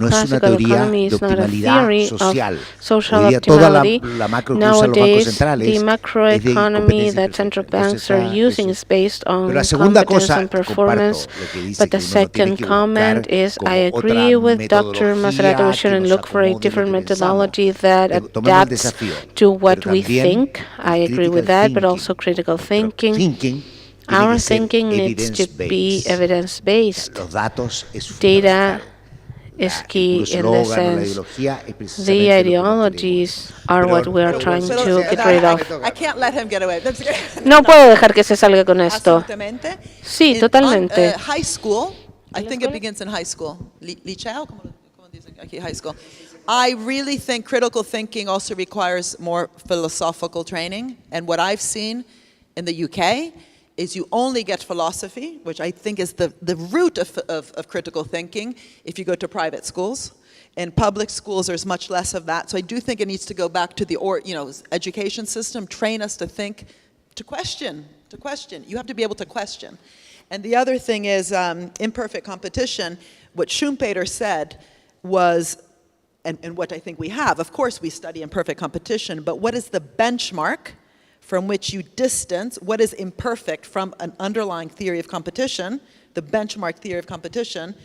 es una teoría de optimalidad social. Hoy día toda la macro que usan los bancos centrales the es de macroeconomy competencia y that central performance. banks are using is based on Pero la segunda competence cosa, and comparto performance. lo que dice But que the uno no tiene second que comment buscar is como I agree otra with Dr. Mazzucato. We metodología que shouldn't nos look for a acomode lo different que pensamos. methodology that Tomemos el adapts desafío, to what pero we también think. I agree with that, but also critical thinking. Thinking Our tiene que ser thinking needs to be evidence-based. evidence-based. Los datos es Data fundamental. is key El in puro the eslogan o la sense. ideología es The precisamente lo que no ideologies are Pero- what we are pero- trying pero- to pero- get rid of. I can't let him get away. No puedo dejar que se salga con esto. Absolutamente. Sí, totalmente. High school, I think it begins in high school. Liceo, ¿cómo dice aquí? High school. I really think critical thinking also requires more philosophical training. And what I've seen in the UK is you only get philosophy, which I think is the root of critical thinking, if you go to private schools. In public schools, there's much less of that. So I do think it needs to go back to the education system, train us to think, to question. You have to be able to question. And the other thing is imperfect competition. What Schumpeter said was, and what I think we have, of course we study imperfect competition, but what is the benchmark from which you distance what is imperfect from an underlying theory of competition, the benchmark theory of competition,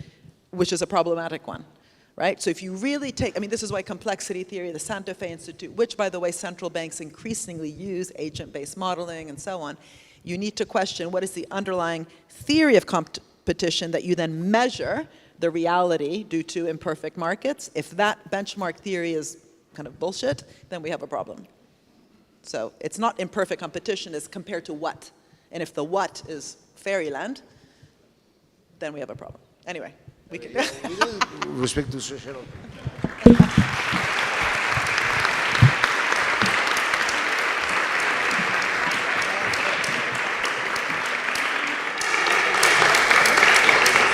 which is a problematic one, right? So if you really take, this is why complexity theory, the Santa Fe Institute, which by the way central banks increasingly use, agent-based modeling and so on, you need to question what is the underlying theory of competition that you then measure the reality due to imperfect markets. If that benchmark theory is kind of bullshit, then we have a problem. So it's not imperfect competition, it's compared to what. And if the what is fairyland, then we have a problem. Anyway, we can... Respect to social.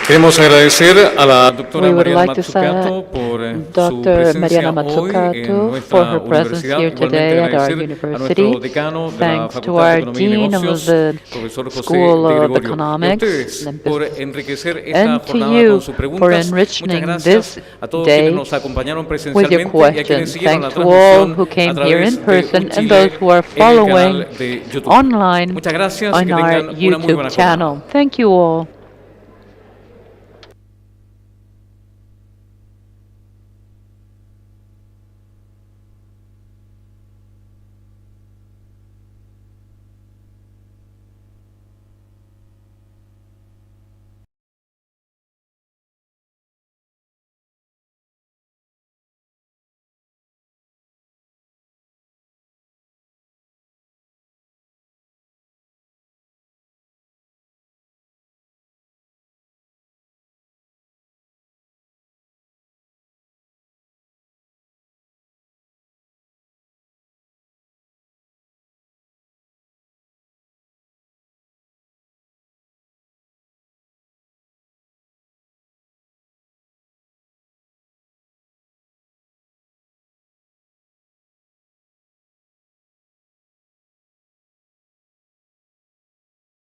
Queremos agradecer a la doctora We would Mariana like to Mazzucato thank por su Dr. presencia Mariana hoy en Mazzucato for nuestra her presence universidad. here today Igualmente at our agradecer a university. nuestro decano de la Thanks to Facultad de our Economía y Dean of Negocios, the profesor José School de of Gregorio. Y a Economics ustedes and por Business, enriquecer esta and to jornada you con sus for preguntas. Muchas enriching gracias this a todos day quienes nos acompañaron with your presencialmente y a quienes questions. siguieron la Thanks to all transmisión who a came here in través de person and Chile those who are en el following canal de YouTube. online Muchas gracias y on que our tengan una muy buena YouTube jornada. channel. Thank you all.